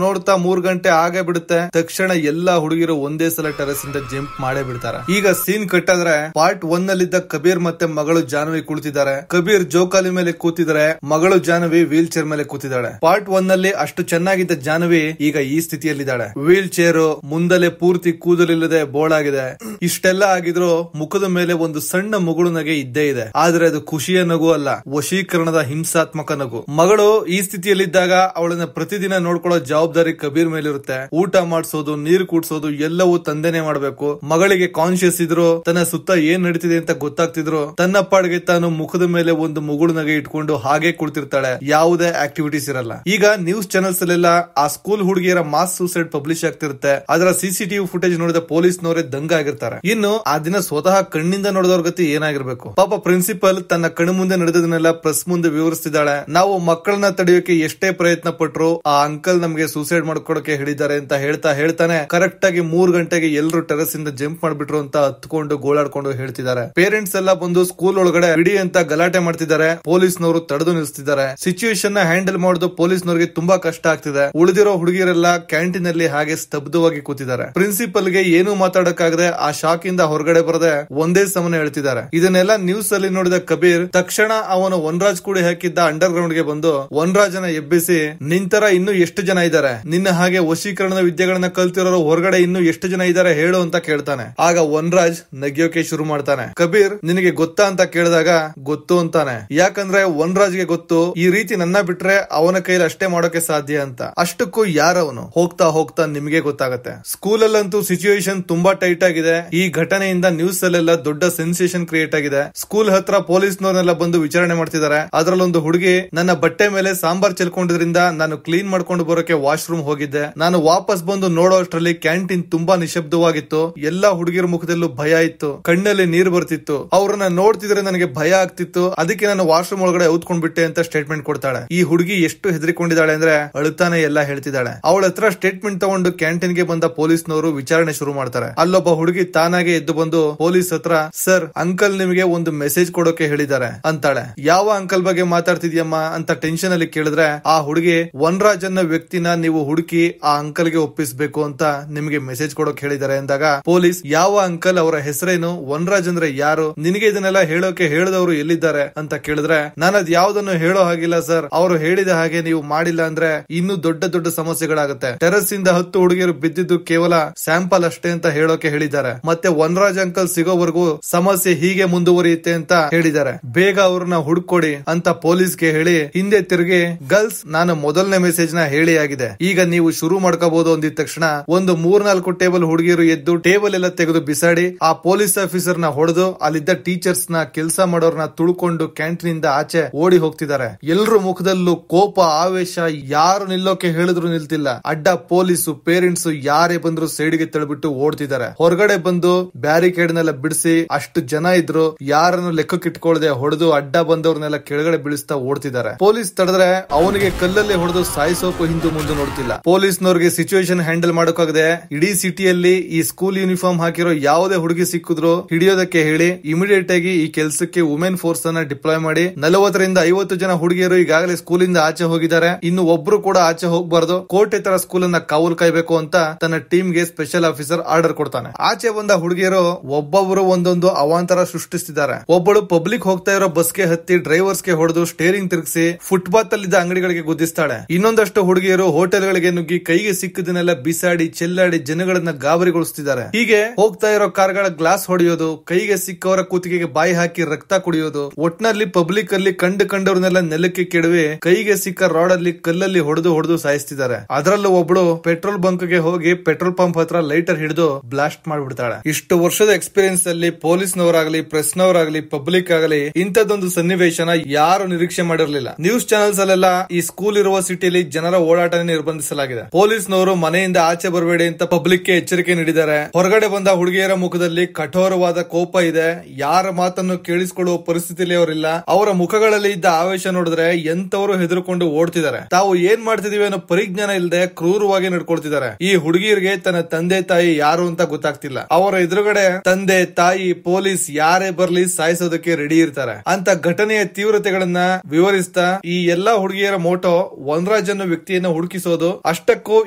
ನೋಡ್ತಾ 3 ಗಂಟೆ ಆಗೇ ಬಿಡುತ್ತೆ. ತಕ್ಷಣ ಎಲ್ಲಾ ಹುಡುಗಿರು ಒಂದೇ ಸಲ ಟೆರೆಸ್ ಇಂದ ಜಂಪ್ ಮಾಡೇ ಬಿಡ್ತಾರೆ. ಈಗ ಸೀನ್ ಕಟ್ಟಾದ್ರೆ ಪಾರ್ಟ್ 1 ನಲ್ಲಿದ್ದ ಕಬೀರ್ ಮತ್ತೆ ಮಗಳು ಜಾಹ್ನವಿ ಕುಳಿತಿದ್ದಾರೆ. ಕಬೀರ್ ಜೋಕಾಲಿ ಮೇಲೆ ಕೂತಿದ್ದಾರೆ, ಮಗಳು ಜಾಹ್ನವಿ ವೀಲ್ ಚೇರ್ ಮೇಲೆ ಕೂತಿದ್ದಾಳೆ. ಪಾರ್ಟ್ 1 ನಲ್ಲಿ ಅಷ್ಟು ಚೆನ್ನಾಗಿದ್ದ ಜಾಹ್ನವಿ ಈಗ ಈ ಸ್ಥಿತಿಯಲ್ಲಿದ್ದಾಳೆ. ವೀಲ್ ಚೇರ್ ಮುಂದಲೆ ಪೂರ್ತಿ ಕೂದಲಿಲ್ಲದೆ ಬೋಳಾಗಿದೆ. ಇಷ್ಟೆಲ್ಲ ಆಗಿದ್ರು ಮುಖದ ಮೇಲೆ ಒಂದು ಸಣ್ಣ ಮುಗುಳು ನಗೆ ಇದ್ದೇ ಇದೆ. ಆದ್ರೆ ಅದು ಖುಷಿಯ ನಗು ಅಲ್ಲ, ವಶೀಕರಣದ ಹಿಂಸಾತ್ಮಕ ನಗು. ಮಗಳು ಈ ಸ್ಥಿತಿಯಲ್ಲಿದ್ದಾಗ ಅವಳನ್ನ ಪ್ರತಿದಿನ ನೋಡ್ಕೊಳ್ಳೋ ಜವಾಬ್ದಾರಿ ಕಬೀರ್ ಮೇಲಿರುತ್ತೆ. ಊಟ ಮಾಡಿಸೋದು, ನೀರು ಕುಡ್ಸೋದು ಎಲ್ಲವೂ ತಂದೆನೆ ಮಾಡ್ಬೇಕು. ಮಗಳಿಗೆ ಕಾನ್ಶಿಯಸ್ ಇದ್ರು, ತನ್ನ ಸುತ್ತ ಏನ್ ನಡೀತಿದೆ ಅಂತ ಗೊತ್ತಾಗ್ತಿದ್ರು, ತನ್ನ ಪಾಡಿಗೆ ತಾನು ಮುಖದ ಮೇಲೆ ಒಂದು ಮುಗುಳು ನಗೆ ಇಟ್ಕೊಂಡು ಹಾಗೆ ಕುಳಿತಿರ್ತಾಳೆ. ಯಾವುದೇ ಆಕ್ಟಿವಿಟೀಸ್ ಇರಲ್ಲ. ಈಗ ನ್ಯೂಸ್ ಚಾನೆಲ್ಸ್ ಅಲ್ಲೆಲ್ಲ ಆ ಸ್ಕೂಲ್ ಹುಡುಗಿಯರ ಮಾಸ್ ಸೂಸೈಡ್ ಪಬ್ಲಿಷ್ ಆಗ್ತಿರುತ್ತೆ. ಅದರ ಸಿಸಿಟಿವಿ ಫುಟೇಜ್ ನೋಡಿದ ಪೊಲೀಸ್ನವರೇ ದಂಗ ಆಗಿರ್ತಾರೆ. ಇನ್ನು ಆ ದಿನ ಸ್ವತಃ ಕಣ್ಣಿಂದ ನೋಡಿದವ್ರ ಗತಿ ಏನಾಗಿರ್ಬೇಕು? ಪಾಪ ಪ್ರಿನ್ಸಿಪಲ್ ತನ್ನ ಕಣ್ಣು ಮುಂದೆ ನಡೆದದನ್ನೆಲ್ಲ ಪ್ರೆಸ್ ಮುಂದೆ ವಿವರಿಸ್ತಿದ್ದಾಳೆ. ನಾವು ಮಕ್ಕಳನ್ನ ತಡೆಯೋಕೆ ಎಷ್ಟೇ ಪ್ರಯತ್ನ ಪಟ್ರು ಆ ಅಂಕಲ್ ನಮ್ಗೆ ಸೂಸೈಡ್ ಮಾಡ್ಕೊಡಕ್ಕೆ ಹೇಳಿದ್ದಾರೆ ಅಂತ ಹೇಳ್ತಾನೆ ಕರೆಕ್ಟ್ ಆಗಿ 3 ಗಂಟೆಗೆ ಎಲ್ಲರೂ ಟೆರೆಸ್ ಇಂದ ಜಂಪ್ ಮಾಡ್ಬಿಟ್ರು ಅಂತ ಹತ್ಕೊಂಡು ಗೋಳಾಡ್ಕೊಂಡು ಹೇಳ್ತಿದ್ದಾರೆ. ಪೇರೆಂಟ್ಸ್ ಎಲ್ಲ ಬಂದು ಸ್ಕೂಲ್ ಒಳಗಡೆ ಬಿಡಿ ಅಂತ ಗಲಾಟೆ ಮಾಡ್ತಿದ್ದಾರೆ. ಪೊಲೀಸ್ನವರು ತಡೆದು ನಿಲ್ಲಿಸ್ತಿದ್ದಾರೆ. ಸಿಚುವೇಶನ್ ನ ಹ್ಯಾಂಡಲ್ ಮಾಡೋದು ಪೊಲೀಸ್ನವರಿಗೆ ತುಂಬಾ ಕಷ್ಟ ಆಗ್ತಿದೆ. ಉಳಿದಿರೋ ಹುಡುಗಿಯರೆಲ್ಲ ಕ್ಯಾಂಟೀನ್ ಅಲ್ಲಿ ಹಾಗೆ ಸ್ತಬ್ಧವಾಗಿ ಕೂತಿದ್ದಾರೆ. ಪ್ರಿನ್ಸಿಪಲ್ ಗೆ ಏನು ಮಾತಾಡಕ್ಕಾಗದೆ ಆ ಶಾಕ್ ಇಂದ ಹೊರಗಡೆ ಬರದೆ ಒಂದೇ ಸಮನೆ ಹೇಳ್ತಿದ್ದಾರೆ. ಇದನ್ನೆಲ್ಲ ನ್ಯೂಸ್ ಅಲ್ಲಿ ನೋಡಿದ ಕಬೀರ್ ತಕ್ಷಣ ಅವನು ವನರಾಜ್ ಕೂಡಿ ಹಾಕಿದ್ದ ಅಂಡರ್ ಗ್ರೌಂಡ್ ಗೆ ಬಂದು ವನರಾಜನ ಎಬ್ಬಿಸಿ, ನಿಂತರ ಇನ್ನು ಎಷ್ಟು ಜನ ಇದ್ದಾರೆ? ನಿನ್ನ ಹಾಗೆ ವಶೀಕರಣದ ವಿದ್ಯೆಗಳನ್ನ ಕಲ್ತಿರೋರು ಹೊರಗಡೆ ಇನ್ನು ಎಷ್ಟು ಜನ ಇದ್ದಾರೆ ಹೇಳು ಅಂತ ಕೇಳ್ತಾನೆ. ಆಗ ವನರಾಜ್ ನಗಿಯೋಕೆ ಶುರು ಮಾಡ್ತಾನೆ. ಕಬೀರ್ ನಿನಗೆ ಗೊತ್ತಾ ಅಂತ ಕೇಳಿದಾಗ ಗೊತ್ತು ಅಂತಾನೆ. ಯಾಕಂದ್ರೆ ವನರಾಜ್ಗೆ ಗೊತ್ತು ಈ ರೀತಿ ನನ್ನ ಬಿಟ್ರೆ ಅವನ ಕೈಲಿ ಅಷ್ಟೇ ಮಾಡೋಕೆ ಸಾಧ್ಯ ಅಂತ. ಅಷ್ಟಕ್ಕೂ ಯಾರವನು? ಹೋಗ್ತಾ ನಿಮಗೆ ಗೊತ್ತಾಗತ್ತೆ. ಸ್ಕೂಲ್ ಅಲ್ಲಂತೂ ಸಿಚುವೇಶನ್ ತುಂಬಾ ಟೈಟ್ ಆಗಿದೆ. ಈ ಘಟನೆಯಿಂದ ನ್ಯೂಸ್ ಅಲ್ಲೆಲ್ಲ ದೊಡ್ಡ ಸೆನ್ಸೇಷನ್ ಕ್ರಿಯೇಟ್ ಆಗಿದೆ. ಸ್ಕೂಲ್ ಹತ್ರ ಪೊಲೀಸ್ನವರೆಲ್ಲ ಬಂದು ವಿಚಾರಣೆ ಮಾಡ್ತಿದ್ದಾರೆ. ಅದರಲ್ಲೊಂದು ಹುಡುಗಿ, ನನ್ನ ಬಟ್ಟೆ ಮೇಲೆ ಸಾಂಬಾರ್ ಚೆಲ್ಕೊಂಡಿದ್ರಿಂದ ನಾನು ಕ್ಲೀನ್ ಮಾಡ್ಕೊಂಡು ಬರೋಕೆ ವಾಶ್ರೂಮ್ ಹೋಗಿದ್ದೆ. ನಾನು ವಾಪಸ್ ಬಂದು ನೋಡೋ ಅಷ್ಟರಲ್ಲಿ ಕ್ಯಾಂಟೀನ್ ತುಂಬಾ ನಿಶಬ್ದವಾಗಿತ್ತು. ಎಲ್ಲಾ ಹುಡುಗಿರ ಮುಖದಲ್ಲೂ ಭಯ ಇತ್ತು, ಕಣ್ಣಲ್ಲಿ ನೀರು ಬರ್ತಿತ್ತು. ಅವ್ರನ್ನ ನೋಡ್ತಿದ್ರೆ ನನಗೆ ಭಯ ಆಗ್ತಿತ್ತು. ಅದಕ್ಕೆ ನಾನು ವಾಶ್ರೂಮ್ ಒಳಗಡೆ ಔತ್ಕೊಂಡ್ ಬಿಟ್ಟೆ ಅಂತ ಸ್ಟೇಟ್ಮೆಂಟ್ ಕೊಡ್ತಾಳೆ. ಈ ಹುಡುಗಿ ಎಷ್ಟು ಹೆದರಿಕೊಂಡಿದ್ದಾಳೆ ಅಂದ್ರೆ ಅಳುತ್ತಾನೆ ಎಲ್ಲ ಹೇಳ್ತಿದ್ದಾಳೆ. ಅವಳ ಹತ್ರ ಸ್ಟೇಟ್ಮೆಂಟ್ ತಗೊಂಡು ಕ್ಯಾಂಟೀನ್ ಗೆ ಬಂದ ಪೊಲೀಸ್ನವರು ವಿಚಾರಣೆ ಶುರು ಮಾಡ್ತಾರೆ. ಅಲ್ಲೊಬ್ಬ ಹುಡುಗಿ ತಾನಾಗೆ ಎದ್ದು ಬಂದು ಪೊಲೀಸ್ ಹತ್ರ, ಸರ್ ಅಂಕಲ್ ನಿಮಗೆ ಒಂದು ಮೆಸೇಜ್ ಕೊಡೋಕೆ ಹೇಳಿದ್ದಾರೆ ಅಂತಾಳೆ. ಯಾವ ಅಂಕಲ್ ಬಗ್ಗೆ ಮಾತಾಡ್ತಿದ್ಯಮ್ಮ ಅಂತ ಟೆನ್ಷನ್ ಅಲ್ಲಿ ಕೇಳಿದ್ರೆ ಆ ಹುಡುಗಿ, ವನರಾಜ್ ಅನ್ನೋ ವ್ಯಕ್ತಿನ ನೀವು ಹುಡುಕಿ ಆ ಅಂಕಲ್ ಗೆ ಒಪ್ಪಿಸಬೇಕು ಅಂತ ನಿಮಗೆ ಮೆಸೇಜ್ ಕೊಡೋಕೆ ಹೇಳಿದ್ದಾರೆ ಅಂದಾಗ ಪೊಲೀಸ್, ಯಾವ ಅಂಕಲ್? ಅವರ ಹೆಸರೇನು? ವನರಾಜ್ ಅಂದ್ರೆ ಯಾರು? ನಿನಗೆ ಇದನ್ನೆಲ್ಲ ಹೇಳೋಕೆ ಹೇಳಿದವರು ಎಲ್ಲಿದ್ದಾರೆ ಅಂತ ಕೇಳಿದ್ರೆ, ನಾನು ಅದ್ ಯಾವ್ದನ್ನು ಹೇಳೋ ಹಾಗಿಲ್ಲ ಸರ್. ಅವರು ಹೇಳಿದ ಹಾಗೆ ನೀವು ಮಾಡಿಲ್ಲ ಅಂದ್ರೆ ಇನ್ನೂ ದೊಡ್ಡ ದೊಡ್ಡ ಸಮಸ್ಯೆಗಳಾಗುತ್ತೆ. ಟೆರೆಸ್ ಇಂದ 10 ಹುಡುಗಿಯರು ಬಿದ್ದಿದ್ದು ಕೇವಲ ಸ್ಯಾಂಪಲ್ ಅಷ್ಟೇ ಅಂತ ಹೇಳೋಕೆ ಹೇಳಿದ್ದಾರೆ. ಮತ್ತೆ ವನರಾಜ್ ಅಂಕಲ್ ಸಿಗೋವರೆಗೂ ಸಮಸ್ಯೆ ಹೀಗೆ ಮುಂದುವರಿಯುತ್ತೆ ಅಂತ ಹೇಳಿದ್ದಾರೆ. ಬೇಗ ಅವ್ರನ್ನ ಹುಡ್ಕೊಡಿ ಅಂತ ಪೊಲೀಸ್ಗೆ ಹೇಳಿ ಹಿಂದೆ ತಿರುಗಿ, ಗರ್ಲ್ಸ್ ನಾನು ಮೊದಲನೇ ಮೆಸೇಜ್ ನ ಹೇಳಿ ಆಗಿದೆ, ಈಗ ನೀವು ಶುರು ಮಾಡ್ಕೋಬಹುದು ಅಂದಿದ ತಕ್ಷಣ ಒಂದು 3-4 ಟೇಬಲ್ ಹುಡುಗಿಯರು ಎದ್ದು ಟೇಬಲ್ ಎಲ್ಲ ತೆಗೆದು ಬಿಸಾಡಿ ಆ ಪೊಲೀಸ್ ಆಫೀಸರ್ ನ ಹೊಡೆದು ಅಲ್ಲಿದ್ದ ಟೀಚರ್ಸ್ ನ, ಕೆಲಸ ಮಾಡೋರ್ನ ತುಳ್ಕೊಂಡು ಕ್ಯಾಂಟೀನ್ ಇಂದ ಆಚೆ ಓಡಿ ಹೋಗ್ತಿದ್ದಾರೆ. ಎಲ್ರ ಮುಖದಲ್ಲೂ ಕೋಪ, ಆವೇಶ. ಯಾರು ನಿಲ್ಲೋಕೆ ಹೇಳಿದ್ರು ನಿಲ್ತಿಲ್ಲ. ಅಡ್ಡ ಪೊಲೀಸು, ಪೇರೆಂಟ್ಸ್ ಯಾರೇ ಬಂದ್ರು ಸೈಡ್ಗೆ ತಳ್ಬಿಟ್ಟು ಓಡ್ತಿದ್ದಾರೆ. ಹೊರಗಡೆ ಬಂದು ಬ್ಯಾರಿಕೇಡ್ ನೆಲ್ಲ ಬಿಡಿಸಿ, ಅಷ್ಟು ಜನ ಇದ್ರು, ಯಾರನ್ನು ಲೆಕ್ಕಕ್ಕಿಟ್ಕೊಳ್ಳದೆ ಹೊಡೆದು ಅಡ್ಡ ಬಂದವ್ರನ್ನೆಲ್ಲ ಕೆಳಗಡೆ ಬೀಳಿಸ್ತಾ ಓಡ್ತಿದ್ದಾರೆ. ಪೊಲೀಸ್ ತಡೆದ್ರೆ ಅವನಿಗೆ ಕಲ್ಲಲ್ಲಿ ಹೊಡೆದು ಸಾಯಿಸೋಕು ಹಿಂದೆ ಮುಂದೆ ನೋಡ್ತಿಲ್ಲ. ಪೊಲೀಸ್ನವ್ರಿಗೆ ಸಿಚುವೇಶನ್ ಹ್ಯಾಂಡಲ್ ಮಾಡೋಕಾಗದೆ ಇಡೀ ಸಿಟಿಯಲ್ಲಿ ಈ ಸ್ಕೂಲ್ ಯೂನಿಫಾರ್ಮ್ ಹಾಕಿರೋ ಯಾವುದೇ ಹುಡುಗಿ ಸಿಕ್ಕಿದ್ರು ಹಿಡಿಯೋದಕ್ಕೆ ಹೇಳಿ ಇಮಿಡಿಯೇಟ್ ಆಗಿ ಈ ಕೆಲಸಕ್ಕೆ ವುಮೆನ್ ಫೋರ್ಸ್ ಅನ್ನ ಡಿಪ್ಲಾಯ್ ಮಾಡಿ 40-50 ಜನ ಹುಡುಗಿಯರು ಈಗಾಗಲೇ ಸ್ಕೂಲಿಂದ ಆಚೆ ಹೋಗಿದ್ದಾರೆ. ಇನ್ನು ಒಬ್ರು ಕೂಡ ಆಚೆ ಹೋಗಬಾರದು, ಕೋಟೆ ತರ ಸ್ಕೂಲ್ ಅನ್ನ ಕಾವಲು ಕಾಯ್ಬೇಕು ಅಂತ ತನ್ನ ಟೀಮ್ ಗೆ ಸ್ಪೆಷಲ್ ಆಫೀಸರ್ ಆರ್ಡರ್ ಕೊಡ್ತಾನೆ. ಆಚೆ ಬಂದ ಹುಡುಗಿಯರು ಒಬ್ಬೊಬ್ರು ಒಂದೊಂದು ಅವಾಂತರ ಸೃಷ್ಟಿಸ್ತಿದ್ದಾರೆ. ಒಬ್ಬಳು ಪಬ್ಲಿಕ್ ಹೋಗ್ತಾ ಇರೋ ಬಸ್ಗೆ ಹತ್ತಿ ಡ್ರೈವರ್ಸ್ ಗೆ ಹೊಡೆದು ಸ್ಟೇರಿಂಗ್ ತಿರುಗಿಸಿ ಫುಟ್ಪಾತ್ ಅಲ್ಲಿದ್ದ ಅಂಗಡಿಗಳಿಗೆ ಗುದ್ದಿಸ್ತಾಳೆ. ಇನ್ನೊಂದಷ್ಟು ಹುಡುಗಿಯರು ಹೋಟೆಲ್ ಗಳಿಗೆ ನುಗ್ಗಿ ಕೈಗೆ ಸಿಕ್ಕದನ್ನೆಲ್ಲ ಬಿಸಾಡಿ ಚೆಲ್ಲಾಡಿ ಜನಗಳನ್ನ ಗಾಬರಿಗೊಳಿಸ್ತಿದ್ದಾರೆ. ಹೀಗೆ ಹೋಗ್ತಾ ಇರೋ ಕಾರ್ಗಳ ಗ್ಲಾಸ್ ಹೊಡೆಯೋದು, ಕೈಗೆ ಸಿಕ್ಕವರ ಕೂತಿಗೆಗೆ ಬಾಯಿ ಹಾಕಿ ರಕ್ತ ಕುಡಿಯೋದು, ಒಟ್ನಲ್ಲಿ ಪಬ್ಲಿಕ್ ಅಲ್ಲಿ ಕಂಡವ್ರನ್ನೆಲ್ಲ ನೆಲಕ್ಕೆ ಕೆಡವಿ ಕೈಗೆ ಸಿಕ್ಕ ರಾಡ್ ಅಲ್ಲಿ ಕಲ್ಲಲ್ಲಿ ಹೊಡೆದು ಸಾಯಿಸ್ತಿದ್ದಾರೆ. ಅದರಲ್ಲೂ ಒಬ್ಳು ಪೆಟ್ರೋಲ್ ಬಂಕ್ ಗೆ ಹೋಗಿ ಪೆಟ್ರೋಲ್ ಪಂಪ್ ಹತ್ರ ಲೈಟರ್ ಹಿಡಿದು ಬ್ಲಾಸ್ಟ್ ಮಾಡ್ಬಿಡ್ತಾಳೆ. ಇಷ್ಟು ವರ್ಷದ ಎಕ್ಸ್ಪೀರಿಯನ್ಸ್ ಅಲ್ಲಿ ಪೊಲೀಸ್ನವರಾಗ್ಲಿ, ಪ್ರೆಸ್ ನವರಾಗ್ಲಿ, ಪಬ್ಲಿಕ್ ಆಗಲಿ ಇಂಥದ್ದೊಂದು ಸನ್ನಿವೇಶನ ಯಾರು ನಿರೀಕ್ಷೆ ಮಾಡಿರಲಿಲ್ಲ. ನ್ಯೂಸ್ ಚಾನೆಲ್ಸ್ ಅಲ್ಲೆಲ್ಲ ಈ ಸ್ಕೂಲ್ ಇರುವ ಸಿಟಿಯಲ್ಲಿ ಜನರ ಓಡಾಟ ನಿರ್ಬಂಧಿಸಲಾಗಿದೆ. ಪೊಲೀಸ್ನವರು ಮನೆಯಿಂದ ಆಚೆ ಬರಬೇಡಿ ಅಂತ ಪಬ್ಲಿಕ್ ಗೆ ಎಚ್ಚರಿಕೆ ನೀಡಿದ್ದಾರೆ. ಹೊರಗಡೆ ಬಂದ ಹುಡುಗಿಯರ ಮುಖದಲ್ಲಿ ಕಠೋರವಾದ ಕೋಪ ಇದೆ. ಯಾರ ಮಾತನ್ನು ಕೇಳಿಸಿಕೊಳ್ಳುವ ಪರಿಸ್ಥಿತಿಯಲ್ಲಿ ಅವರಿಲ್ಲ. ಅವರ ಮುಖಗಳಲ್ಲಿ ಇದ್ದ ಆವೇಶ ನೋಡಿದ್ರೆ ಎಂತವರು ಹೆದರ್ಕೊಂಡು ಓಡ್ತಿದ್ದಾರೆ. ತಾವು ಏನ್ ಮಾಡ್ತಿದೀವಿ ಅನ್ನೋ ಪರಿಜ್ಞಾನ ಇಲ್ಲದೆ ಕ್ರೂರವಾಗಿ ನಡ್ಕೊಳ್ತಿದ್ದಾರೆ. ಈ ಹುಡುಗಿಯರಿಗೆ ತನ್ನ ತಂದೆ ತಾಯಿ ಯಾರು ಅಂತ ಗೊತ್ತಾಗ್ತಿಲ್ಲ. ಅವರ ಎದುರುಗಡೆ ತಂದೆ ತಾಯಿ ಪೊಲೀಸ್ ಯಾರೇ ಬರ್ಲಿ ಸಾಯಿಸೋದಕ್ಕೆ ರೆಡಿ ಇರ್ತಾರೆ ಅಂತ ಘಟನೆಯ ತೀವ್ರತೆಗಳನ್ನ ವಿವರಿಸ್ತಾ ಈ ಎಲ್ಲಾ ಹುಡುಗಿಯರ ಮೋಟೋ ವನರಾಜ್ ಅನ್ನೋ ವ್ಯಕ್ತಿಯನ್ನ ಹುಡುಕಿಸೋದು. ಅಷ್ಟಕ್ಕೂ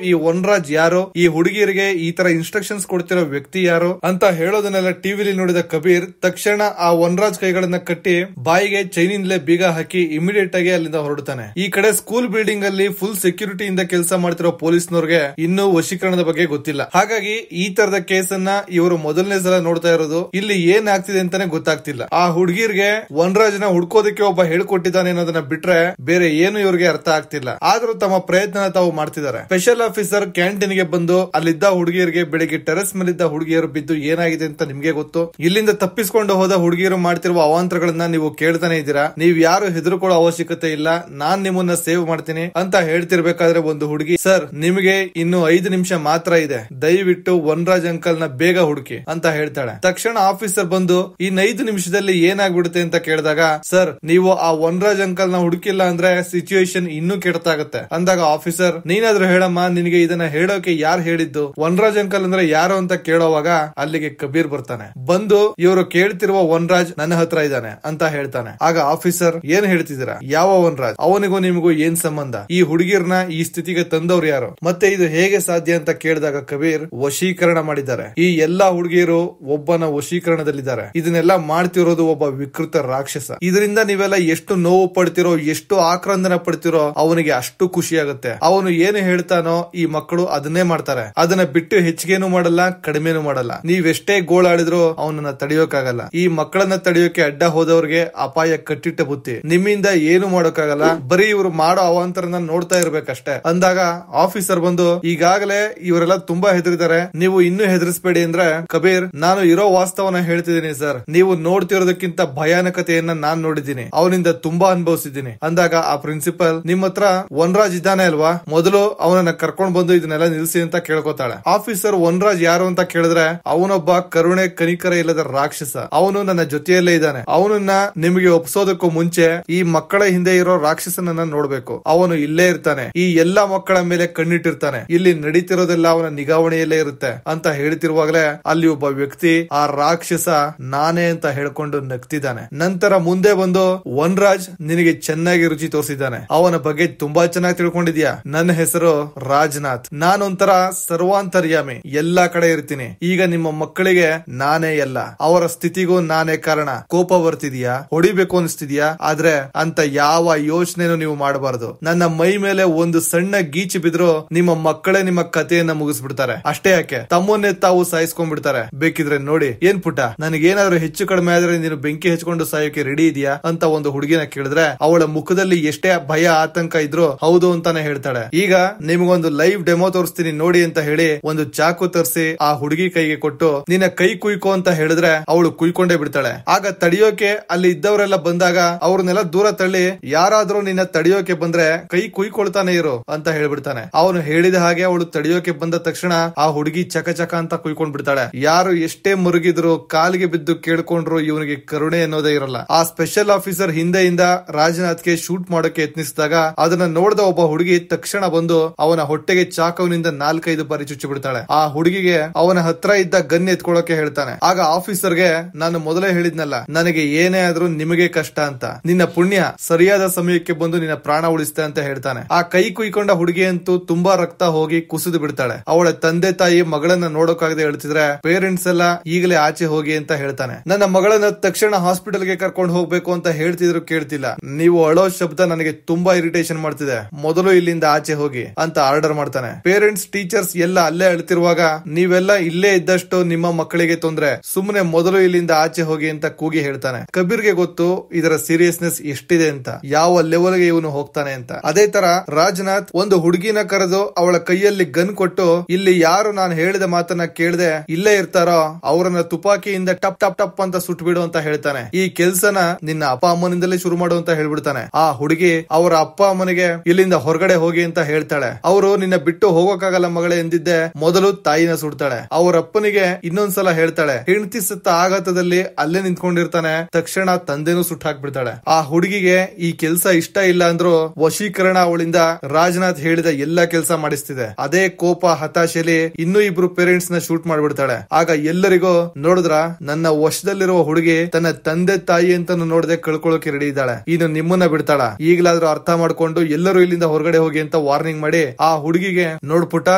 ಈ ವನರಾಜ್ ಯಾರು, ಈ ಹುಡುಗಿಯರಿಗೆ ಈ ತರ ಇನ್ಸ್ಟ್ರಕ್ಷನ್ಸ್ ಕೊಡ್ತಿರೋ ವ್ಯಕ್ತಿ ಯಾರು ಅಂತ ಹೇಳೋದನ್ನೆಲ್ಲ ಟಿವಿಲಿ ನೋಡಿದ ಕಬೀರ್ ತಕ್ಷಣ ಆ ವನರಾಜ್ ಕೈಗಳನ್ನ ಕಟ್ಟಿ ಬಾಯಿಗೆ ಚೈನಿಂದಲೇ ಬೀಗ ಹಾಕಿ ಇಮಿಡಿಯೇಟ್ ಆಗಿ ಅಲ್ಲಿಂದ ಹೊರಡ್ತಾನೆ. ಈ ಕಡೆ ಸ್ಕೂಲ್ ಬಿಲ್ಡಿಂಗ್ ಅಲ್ಲಿ ಫುಲ್ ಸೆಕ್ಯೂರಿಟಿ ಇಂದ ಕೆಲಸ ಮಾಡ್ತಿರೋ ಪೊಲೀಸ್ನವ್ರಿಗೆ ಇನ್ನೂ ವಶೀಕರಣದ ಬಗ್ಗೆ ಗೊತ್ತಿಲ್ಲ. ಹಾಗಾಗಿ ಈ ತರದ ಕೇಸನ್ನ ಇವರು ಮೊದಲನೇ ಸಲ ನೋಡ್ತಾ ಇರೋದು. ಇಲ್ಲಿ ಏನ್ ಆಗ್ತಿದೆ ಅಂತಾನೆ ಗೊತ್ತಾಗ್ತಿಲ್ಲ. ಆ ಹುಡುಗಿರ್ಗೆ ವನರಾಜ್ನ ಹುಡ್ಕೋದಕ್ಕೆ ಒಬ್ಬ ಹೇಳ್ಕೊಟ್ಟಿದ್ದಾನೆ ಅನ್ನೋದನ್ನ ಬಿಟ್ರೆ ಬೇರೆ ಏನು ಇವ್ರಿಗೆ ಅರ್ಥ ಆಗ್ತಿಲ್ಲ. ಆದ್ರೂ ತಮ್ಮ ಪ್ರಯತ್ನ ತಾವು ಮಾಡ್ತಿದ್ದಾರೆ. ಸ್ಪೆಷಲ್ ಆಫೀಸರ್ ಕ್ಯಾಂಟೀನ್ ಗೆ ಬಂದು ಅಲ್ಲಿದ್ದ ಹುಡುಗಿಯರಿಗೆ ಬೆಳಿಗ್ಗೆ ಟೆರೆಸ್ ಮೇಲಿದ್ದ ಹುಡುಗಿಯರು ಬಿದ್ದು ಏನಾಗಿದೆ ಅಂತ ನಿಮ್ಗೆ ಗೊತ್ತು. ಇಲ್ಲಿಂದ ತಪ್ಪಿಸಿಕೊಂಡು ಹೋದ ಹುಡುಗಿಯರು ಮಾಡ್ತಿರುವ ಅವಾಂತರಗಳನ್ನ ನೀವು ಕೇಳ್ತಾನೆ ಇದ್ದೀರಾ. ನೀವ್ ಯಾರು ಹೆದರ್ಕೊಳ್ಳೋ ಅವಶ್ಯಕತೆ ಇಲ್ಲ, ನಾನ್ ನಿಮ್ಮನ್ನ ಸೇವ್ ಮಾಡ್ತೀನಿ ಅಂತ ಹೇಳ್ತಿರ್ಬೇಕಾದ್ರೆ ಒಂದು ಹುಡುಗಿ, ಸರ್ ನಿಮಗೆ ಇನ್ನು 5 ನಿಮಿಷ ಮಾತ್ರ ಇದೆ, ದಯವಿಟ್ಟು ವನರಾಜ್ ಅಂಕಲ್ ನ ಬೇಗ ಹುಡುಕಿ ಅಂತ ಹೇಳ್ತಾಳೆ. ತಕ್ಷಣ ಆಫೀಸರ್ ಬಂದು ಇನ್ 5 ನಿಮಿಷದಲ್ಲಿ ಏನಾಗ್ಬಿಡುತ್ತೆ ಅಂತ ಕೇಳಿದಾಗ, ಸರ್ ನೀವು ಆ ವನರಾಜ್ ಅಂಕಲ್ ನ ಹುಡುಕಿಲ್ಲ ಅಂದ್ರೆ ಸಿಚುಯೇಷನ್ ಇನ್ನೂ ಕೆಟ್ಟತಾಗತ್ತೆ ಅಂದಾಗ ಆಫೀಸರ್, ನೀನಾದ್ರೂ ಹೇಳಮ್ಮ, ನಿನಗೆ ಇದನ್ನ ಹೇಳೋಕೆ ಯಾರು ಹೇಳಿದ್ದು, ವನರಾಜ್ ಅಂಕಲ್ ಅಂದ್ರೆ ಯಾರು ಅಂತ ಕೇಳೋವಾಗ ಅಲ್ಲಿಗೆ ಕಬೀರ್ ಬರ್ತಾನೆ. ಬಂದು ಇವರು ಕೇಳ್ತಿರುವ ವನರಾಜ್ ನನ್ನ ಹತ್ರ ಇದ್ದಾನೆ ಅಂತ ಹೇಳ್ತಾನೆ. ಆಗ ಆಫೀಸರ್, ಏನ್ ಹೇಳ್ತಿದ್ದೀರಾ, ಯಾವ ವನರಾಜ್, ಅವನಿಗೂ ನಿಮಗೂ ಏನ್ ಸಂಬಂಧ, ಈ ಹುಡುಗಿರ್ನ ಈ ಸ್ಥಿತಿಗೆ ತಂದವ್ರು ಯಾರು, ಮತ್ತೆ ಇದು ಹೇಗೆ ಸಾಧ್ಯ ಅಂತ ಕೇಳಿದಾಗ ಕಬೀರ್, ವಶೀಕರಣ ಮಾಡಿದ್ದಾರೆ. ಈ ಎಲ್ಲಾ ಹುಡುಗಿಯರು ಒಬ್ಬನ ವಶೀಕರಣದಲ್ಲಿದ್ದಾರೆ. ಇದನ್ನೆಲ್ಲ ಮಾಡ್ತಿರೋದು ಒಬ್ಬ ವಿಕೃತ ರಾಕ್ಷಸ. ಇದರಿಂದ ನೀವೆಲ್ಲ ಎಷ್ಟು ನೋವು ಪಡ್ತಿರೋ, ಎಷ್ಟು ಆಕ್ರಂದನ ಪಡ್ತಿರೋ ಅವನಿಗೆ ಅಷ್ಟು ಖುಷಿ ಆಗುತ್ತೆ. ಅವನು ಏನು ಹೇಳ್ತಾನೋ ಈ ಮಕ್ಕಳು ಅದನ್ನೇ ಮಾಡ್ತಾರೆ. ಅದನ್ನ ಬಿಟ್ಟು ಹೆಚ್ಚಿಗೆನು ಮಾಡಲ್ಲ, ಕಡಿಮೆನೂ ಮಾಡಲ್ಲ. ನೀವೆಷ್ಟೇ ಗೋಳಾಡಿದ್ರು ಅವನನ್ನ ತಡೆಯೋಕಾಗಲ್ಲ. ಈ ಮಕ್ಕಳನ್ನ ತಡೆಯೋಕೆ ಅಡ್ಡ ಹೋದವ್ರಿಗೆ ಅಪಾಯ ಕಟ್ಟಿಟ್ಟ ಬುತ್ತಿ. ನಿಮ್ಮಿಂದ ಏನು ಮಾಡೋಕ್ಕಾಗಲ್ಲ, ಬರೀ ಇವರು ಮಾಡೋ ಅವಾಂತರನ ನೋಡ್ತಾ ಇರ್ಬೇಕಷ್ಟೇ ಅಂದಾಗ ಆಫೀಸರ್ ಬಂದು, ಈಗಾಗಲೇ ಇವರೆಲ್ಲ ತುಂಬಾ ಹೆದರಿದ್ದಾರೆ, ನೀವು ಇನ್ನೂ ಹೆದರಿಸಬೇಡಿ ಅಂದ್ರೆ, ಕಬೀರ್ ನಾನು ಇರೋ ವಾಸ್ತವನ ಹೇಳ್ತಿದ್ದೀನಿ ಸರ್, ನೀವು ನೋಡ್ತಿರೋದಕ್ಕಿಂತ ಭಯಾನಕತೆಯನ್ನ ನಾನ್ ನೋಡಿದ್ದೀನಿ, ಅವನಿಂದ ತುಂಬಾ ಅನುಭವಿಸಿದ್ದೀನಿ ಅಂದಾಗ ಆ ಪ್ರಿನ್ಸಿಪಲ್, ನಿಮ್ಮ ಹತ್ರ ವನರಾಜ್ ಇದ್ದಾನೆ ಅಲ್ವಾ, ಮೊದಲು ಅವನನ್ನ ಕರ್ಕೊಂಡ್ ಬಂದು ಇದನ್ನೆಲ್ಲ ನಿಲ್ಸಿ ಅಂತ ಕೇಳ್ಕೊತಾಳೆ. ಆಫೀಸರ್ ವನರಾಜ್ ಯಾರು ಅಂತ ಕೇಳಿದ್ರೆ, ಅವನೊಬ್ಬ ಕರುಣೆ ಕನಿಕರ ಇಲ್ಲದ ರಾಕ್ಷಸ, ಅವನು ನನ್ನ ಜೊತೆಯಲ್ಲೇ ಇದ್ದಾನೆ, ಅವನನ್ನ ನಿಮಗೆ ಒಪ್ಸೋದಕ್ಕೂ ಮುಂಚೆ ಈ ಮಕ್ಕಳ ಹಿಂದೆ ಇರೋ ರಾಕ್ಷಸನನ್ನ ನೋಡ್ಬೇಕು, ಅವನು ಇಲ್ಲೇ ಇರ್ತಾನೆ, ಈ ಎಲ್ಲಾ ಮಕ್ಕಳ ಮೇಲೆ ಕಣ್ಣಿಟ್ಟಿರ್ತಾನೆ, ಇಲ್ಲಿ ನಡೀತಿರೋದೆಲ್ಲ ಅವನ ನಿಗಾವಣೆಯಲ್ಲೇ ಇರುತ್ತೆ ಅಂತ ಹೇಳ್ತಿರುವಾಗಲೇ ಅಲ್ಲಿ ಒಬ್ಬ ವ್ಯಕ್ತಿ, ಆ ರಾಕ್ಷಸ ನಾನೇ ಅಂತ ಹೇಳ್ಕೊಂಡು ನಗ್ತಿದ್ದಾನೆ. ನಂತರ ಮುಂದೆ ಬಂದು, ವನರಾಜ್ ನಿನಗೆ ಚೆನ್ನಾಗಿ ರುಚಿ ತೋರಿಸಿದ್ದಾನೆ, ಅವನ ಬಗ್ಗೆ ತುಂಬಾ ಚೆನ್ನಾಗಿ ತಿಳ್ಕೊಂಡಿದ್ಯಾ, ನನ್ನ ಹೆಸರು ರಾಜನಾಥ್, ನಾನೊಂಥರ ಸರ್ವಾಂತರ್ಯಾಮಿ, ಎಲ್ಲಾ ಕಡೆ ಇರ್ತೀನಿ, ಈಗ ನಿಮ್ಮ ಮಕ್ಕಳಿಗೆ ನಾನೇ ಎಲ್ಲ, ಅವರ ಸ್ಥಿತಿಗೂ ನಾನೇ ಕಾರಣ, ಕೋಪ ಬರ್ತಿದ್ಯಾ, ಹೊಡಿಬೇಕು ಅನಿಸ್ತಿದ್ಯಾ, ಆದ್ರೆ ಅಂತ ಯಾವ ಯೋಚನೆನೂ ನೀವು ಮಾಡಬಾರದು, ನನ್ನ ಮೈ ಮೇಲೆ ಒಂದು ಸಣ್ಣ ಗೀಚಿ ಬಿದ್ರು ನಿಮ್ಮ ಮಕ್ಕಳೇ ನಿಮ್ಮ ಕಥೆಯನ್ನ ಮುಗಿಸ್ಬಿಡ್ತಾರೆ, ಅಷ್ಟೇ ಯಾಕೆ ತಮ್ಮನ್ನೇ ತಾವು ಸಾಯಿಸ್ಕೊಂಡ್ಬಿಡ್ತಾರೆ, ಬೇಕಿದ್ರೆ ನೋಡಿ. ಏನ್ ಪುಟ್ಟ, ನನಗೇನಾದ್ರೂ ಹೆಚ್ಚು ಕಡಿಮೆ ಆದ್ರೆ ನೀನು ಬೆಂಕಿ ಹಚ್ಕೊಂಡು ಸಾಯೋಕೆ ರೆಡಿ ಇದೆಯಾ ಅಂತ ಒಂದು ಹುಡುಗಿನ ಕೇಳಿದ್ರೆ ಅವಳ ಮುಖದಲ್ಲಿ ಎಷ್ಟೇ ಭಯ ಆತಂಕ ಇದ್ರು ಹೌದು ಅಂತಾನೆ ಹೇಳ್ತಾಳೆ. ಈಗ ನಿಮಗೊಂದು ಲೈವ್ ಡೆಮೋ ತೋರಿಸ್ತೀನಿ ನೋಡಿ ಅಂತ ಹೇಳಿ ಒಂದು ಚಾಕು ತರಿಸಿ ಆ ಹುಡುಗಿ ಕೈಗೆ ಕೊಟ್ಟು, ನಿನ್ನ ಕೈ ಕುಯ್ಕೋ ಅಂತ ಹೇಳಿದ್ರೆ ಅವಳು ಕುಯ್ಕೊಂಡೇ ಬಿಡ್ತಾಳೆ. ಆಗ ತಡಿಯೋಕೆ ಅಲ್ಲಿ ಇದ್ದವರೆಲ್ಲ ಬಂದಾಗ ಅವ್ರನ್ನೆಲ್ಲ ದೂರ ತಳ್ಳಿ, ಯಾರಾದ್ರೂ ನಿನ್ನ ತಡಿಯೋಕೆ ಬಂದ್ರೆ ಕೈ ಕುಯ್ಕೊಳ್ತಾನೆ ಇರು ಅಂತ ಹೇಳ್ಬಿಡ್ತಾನೆ. ಅವನು ಹೇಳಿದ ಹಾಗೆ ಅವಳು ತಡಿಯೋಕೆ ಬಂದ ತಕ್ಷಣ ಆ ಹುಡುಗಿ ಚಕ ಚಕ ಅಂತ ಕುಯ್ಕೊಂಡ್ ಬಿಡ್ತಾಳೆ. ಯಾರು ಎಷ್ಟೇ ಮುರುಗಿದ್ರು ಕಾಲಿಗೆ ಬಿದ್ದು ಕೇಳ್ಕೊಂಡ್ರು ಇವನಿಗೆ ಕರುಣೆ ಅನ್ನೋದೇ ಇರಲ್ಲ. ಆ ಸ್ಪೆಷಲ್ ಆಫೀಸರ್ ಹಿಂದೆಯಿಂದ ರಾಜನಾಥ್ಗೆ ಶೂಟ್ ಮಾಡೋಕೆ ಯತ್ನಿಸಿದಾಗ ಅದನ್ನ ನೋಡಿದ ಒಬ್ಬ ಹುಡುಗಿ ತಕ್ಷಣ ಬಂದು ಅವನ ಹೊಟ್ಟೆಗೆ ಚಾಕುವಿನಿಂದ 4-5 ಬಾರಿ ಚುಚ್ಚಿ ಬಿಡ್ತಾಳೆ. ಆ ಹುಡುಗಿಗೆ ಅವನ ಹತ್ರ ಇದ್ದ ಗನ್ ಎತ್ಕೊಳ್ಳೋಕೆ ಹೇಳ್ತಾನೆ. ಆಗ ಆಫೀಸರ್ಗೆ ನಾನು ಮೊದಲೇ ಹೇಳಿದ್ನಲ್ಲ, ನನಗೆ ಏನೇ ಆದ್ರೂ ನಿಮಗೆ ಕಷ್ಟ ಅಂತ, ನಿನ್ನ ಪುಣ್ಯ ಸರಿಯಾದ ಸಮಯಕ್ಕೆ ಬಂದು ನಿನ್ನ ಪ್ರಾಣ ಉಳಿಸ್ತೆ ಅಂತ ಹೇಳ್ತಾನೆ. ಆ ಕೈ ಕುಯ್ಕೊಂಡ ಹುಡುಗಿ ಅಂತೂ ತುಂಬಾ ರಕ್ತ ಹೋಗಿ ಕುಸಿದು ಬಿಡ್ತಾಳೆ. ಅವಳ ತಂದೆ ತಾಯಿ ಮಗಳನ್ನ ನೋಡೋಕಾಗದೆ ಹೇಳ್ತಿದ್ರೆ ಪೇರೆಂಟ್ಸ್ ಎಲ್ಲ ಈಗಲೇ ಆಚೆ ಹೋಗಿ ಅಂತ ಹೇಳ್ತಾನೆ. ನನ್ನ ಮಗಳನ್ನ ತಕ್ಷಣ ಹಾಸ್ಪಿಟಲ್ ಗೆ ಕರ್ಕೊಂಡು ಹೋಗ್ಬೇಕು ಅಂತ ಹೇಳ್ತಿದ್ರು ಕೇಳ್ತಿಲ್ಲ. ನೀವು ಅಳೋ ಶಬ್ದ ನನಗೆ ತುಂಬಾ ಇರಿಟೇಷನ್ ಮಾಡ್ತಿದೆ, ಮೊದಲು ಇಲ್ಲಿಂದ ಆಚೆ ಹೋಗಿ ಅಂತ ಆರ್ಡರ್ ಮಾಡ್ತಾನೆ. ಪೇರೆಂಟ್ಸ್ ಟೀಚರ್ಸ್ ಎಲ್ಲ ಅಲ್ಲೇ ಅಳ್ತಿರುವಾಗ ನೀವೆಲ್ಲ ಇಲ್ಲೇ ಇದ್ದಷ್ಟು ನಿಮ್ಮ ಮಕ್ಕಳಿಗೆ ತೊಂದ್ರೆ, ಸುಮ್ಮನೆ ಮೊದಲು ಇಲ್ಲಿಂದ ಆಚೆ ಹೋಗಿ ಅಂತ ಕೂಗಿ ಹೇಳ್ತಾನೆ. ಕಬೀರ್ಗೆ ಗೊತ್ತು ಇದರ ಸೀರಿಯಸ್ನೆಸ್ ಎಷ್ಟಿದೆ ಅಂತ, ಯಾವ ಲೆವೆಲ್ ಗೆ ಇವನು ಹೋಗ್ತಾನೆ ಅಂತ. ಅದೇ ತರ ರಾಜನಾಥ್ ಒಂದು ಹುಡುಗಿನ ಕರೆದು ಅವಳ ಕೈಯಲ್ಲಿ ಗನ್ ಕೊಟ್ಟು, ಇಲ್ಲಿ ಯಾರು ನಾನು ಹೇಳಿದ ಮಾತನ್ನ ಕೇಳದೆ ಇಲ್ಲೇ ಇರ್ತಾರೋ ಅವರನ್ನ ತುಪಾಕಿಯಿಂದ ಟಪ್ ಟಪ್ ಟಪ್ ಅಂತ ಸುಟ್ಬಿಡು ಅಂತ ಹೇಳ್ತಾನೆ. ಈ ಕೆಲ್ಸನ ನಿನ್ನ ಅಪ್ಪ ಅಮ್ಮನಿಂದಲೇ ಶುರು ಮಾಡು ಅಂತ ಹೇಳ್ಬಿಡ್ತಾನೆ. ಆ ಹುಡುಗಿ ಅವರ ಅಪ್ಪ ಅಮ್ಮನಿಗೆ ಇಲ್ಲಿಂದ ಹೊರಗಡೆ ಹೋಗಿ ಅಂತ ಹೇಳ್ತಾಳೆ. ಅವರು ನಿನ್ನ ಬಿಟ್ಟು ಹೋಗೋಕ್ಕಾಗಲ್ಲ ಮಗಳೇ ಎಂದಿದ್ದೆ ಮೊದಲು ತಾಯಿನ ಸುಡ್ತಾಳೆ. ಅವರ ಅಪ್ಪನಿಗೆ ಇನ್ನೊಂದ್ಸಲ ಹೇಳ್ತಾಳೆ. ಹೆಂಡತಿ ಸತ್ತ ಆಘಾತದಲ್ಲಿ ಅಲ್ಲೇ ನಿಂತ್ಕೊಂಡಿರ್ತಾನೆ. ತಕ್ಷಣ ತಂದೆನೂ ಸುಟ್ಟು ಹಾಕ್ಬಿಡ್ತಾಳೆ. ಆ ಹುಡುಗಿಗೆ ಈ ಕೆಲ್ಸ ಇಷ್ಟ ಇಲ್ಲ ಅಂದ್ರೂ ವಶೀಕರಣ ಅವಳಿಂದ ರಾಜನಾಥ್ ಹೇಳಿದ ಎಲ್ಲಾ ಕೆಲಸ ಮಾಡಿಸ್ತಿದೆ. ಅದೇ ಕೋಪ ಹತಾಶೆಲಿ ಇನ್ನೂ ಇಬ್ರು ಪೇರೆಂಟ್ಸ್ ನ ಶೂಟ್ ಮಾಡ್ಬಿಡ್ತಾಳೆ. ಆಗ ಎಲ್ಲರಿಗೂ ನೋಡಿದ್ರ ನನ್ನ ವಶದಲ್ಲಿರುವ ಹುಡುಗಿ ತನ್ನ ತಂದೆ ತಾಯಿ ಅಂತ ನೋಡದೆ ಕಳ್ಕೊಳ್ಳೋಕೆ ರೆಡಿ ಇದ್ದಾಳೆ, ಇನ್ನು ನಿಮ್ಮನ್ನ ಬಿಡ್ತಾಳ, ಈಗಲಾದ್ರೂ ಅರ್ಥ ಮಾಡ್ಕೊಂಡು ಎಲ್ಲರೂ ಇಲ್ಲಿಂದ ಹೊರಗಡೆ ಹೋಗಿ ಅಂತ ವಾರ್ನಿಂಗ್ ಮಾಡಿ ಆ ಹುಡುಗಿಗೆ ನೋಡ್ಪುಟ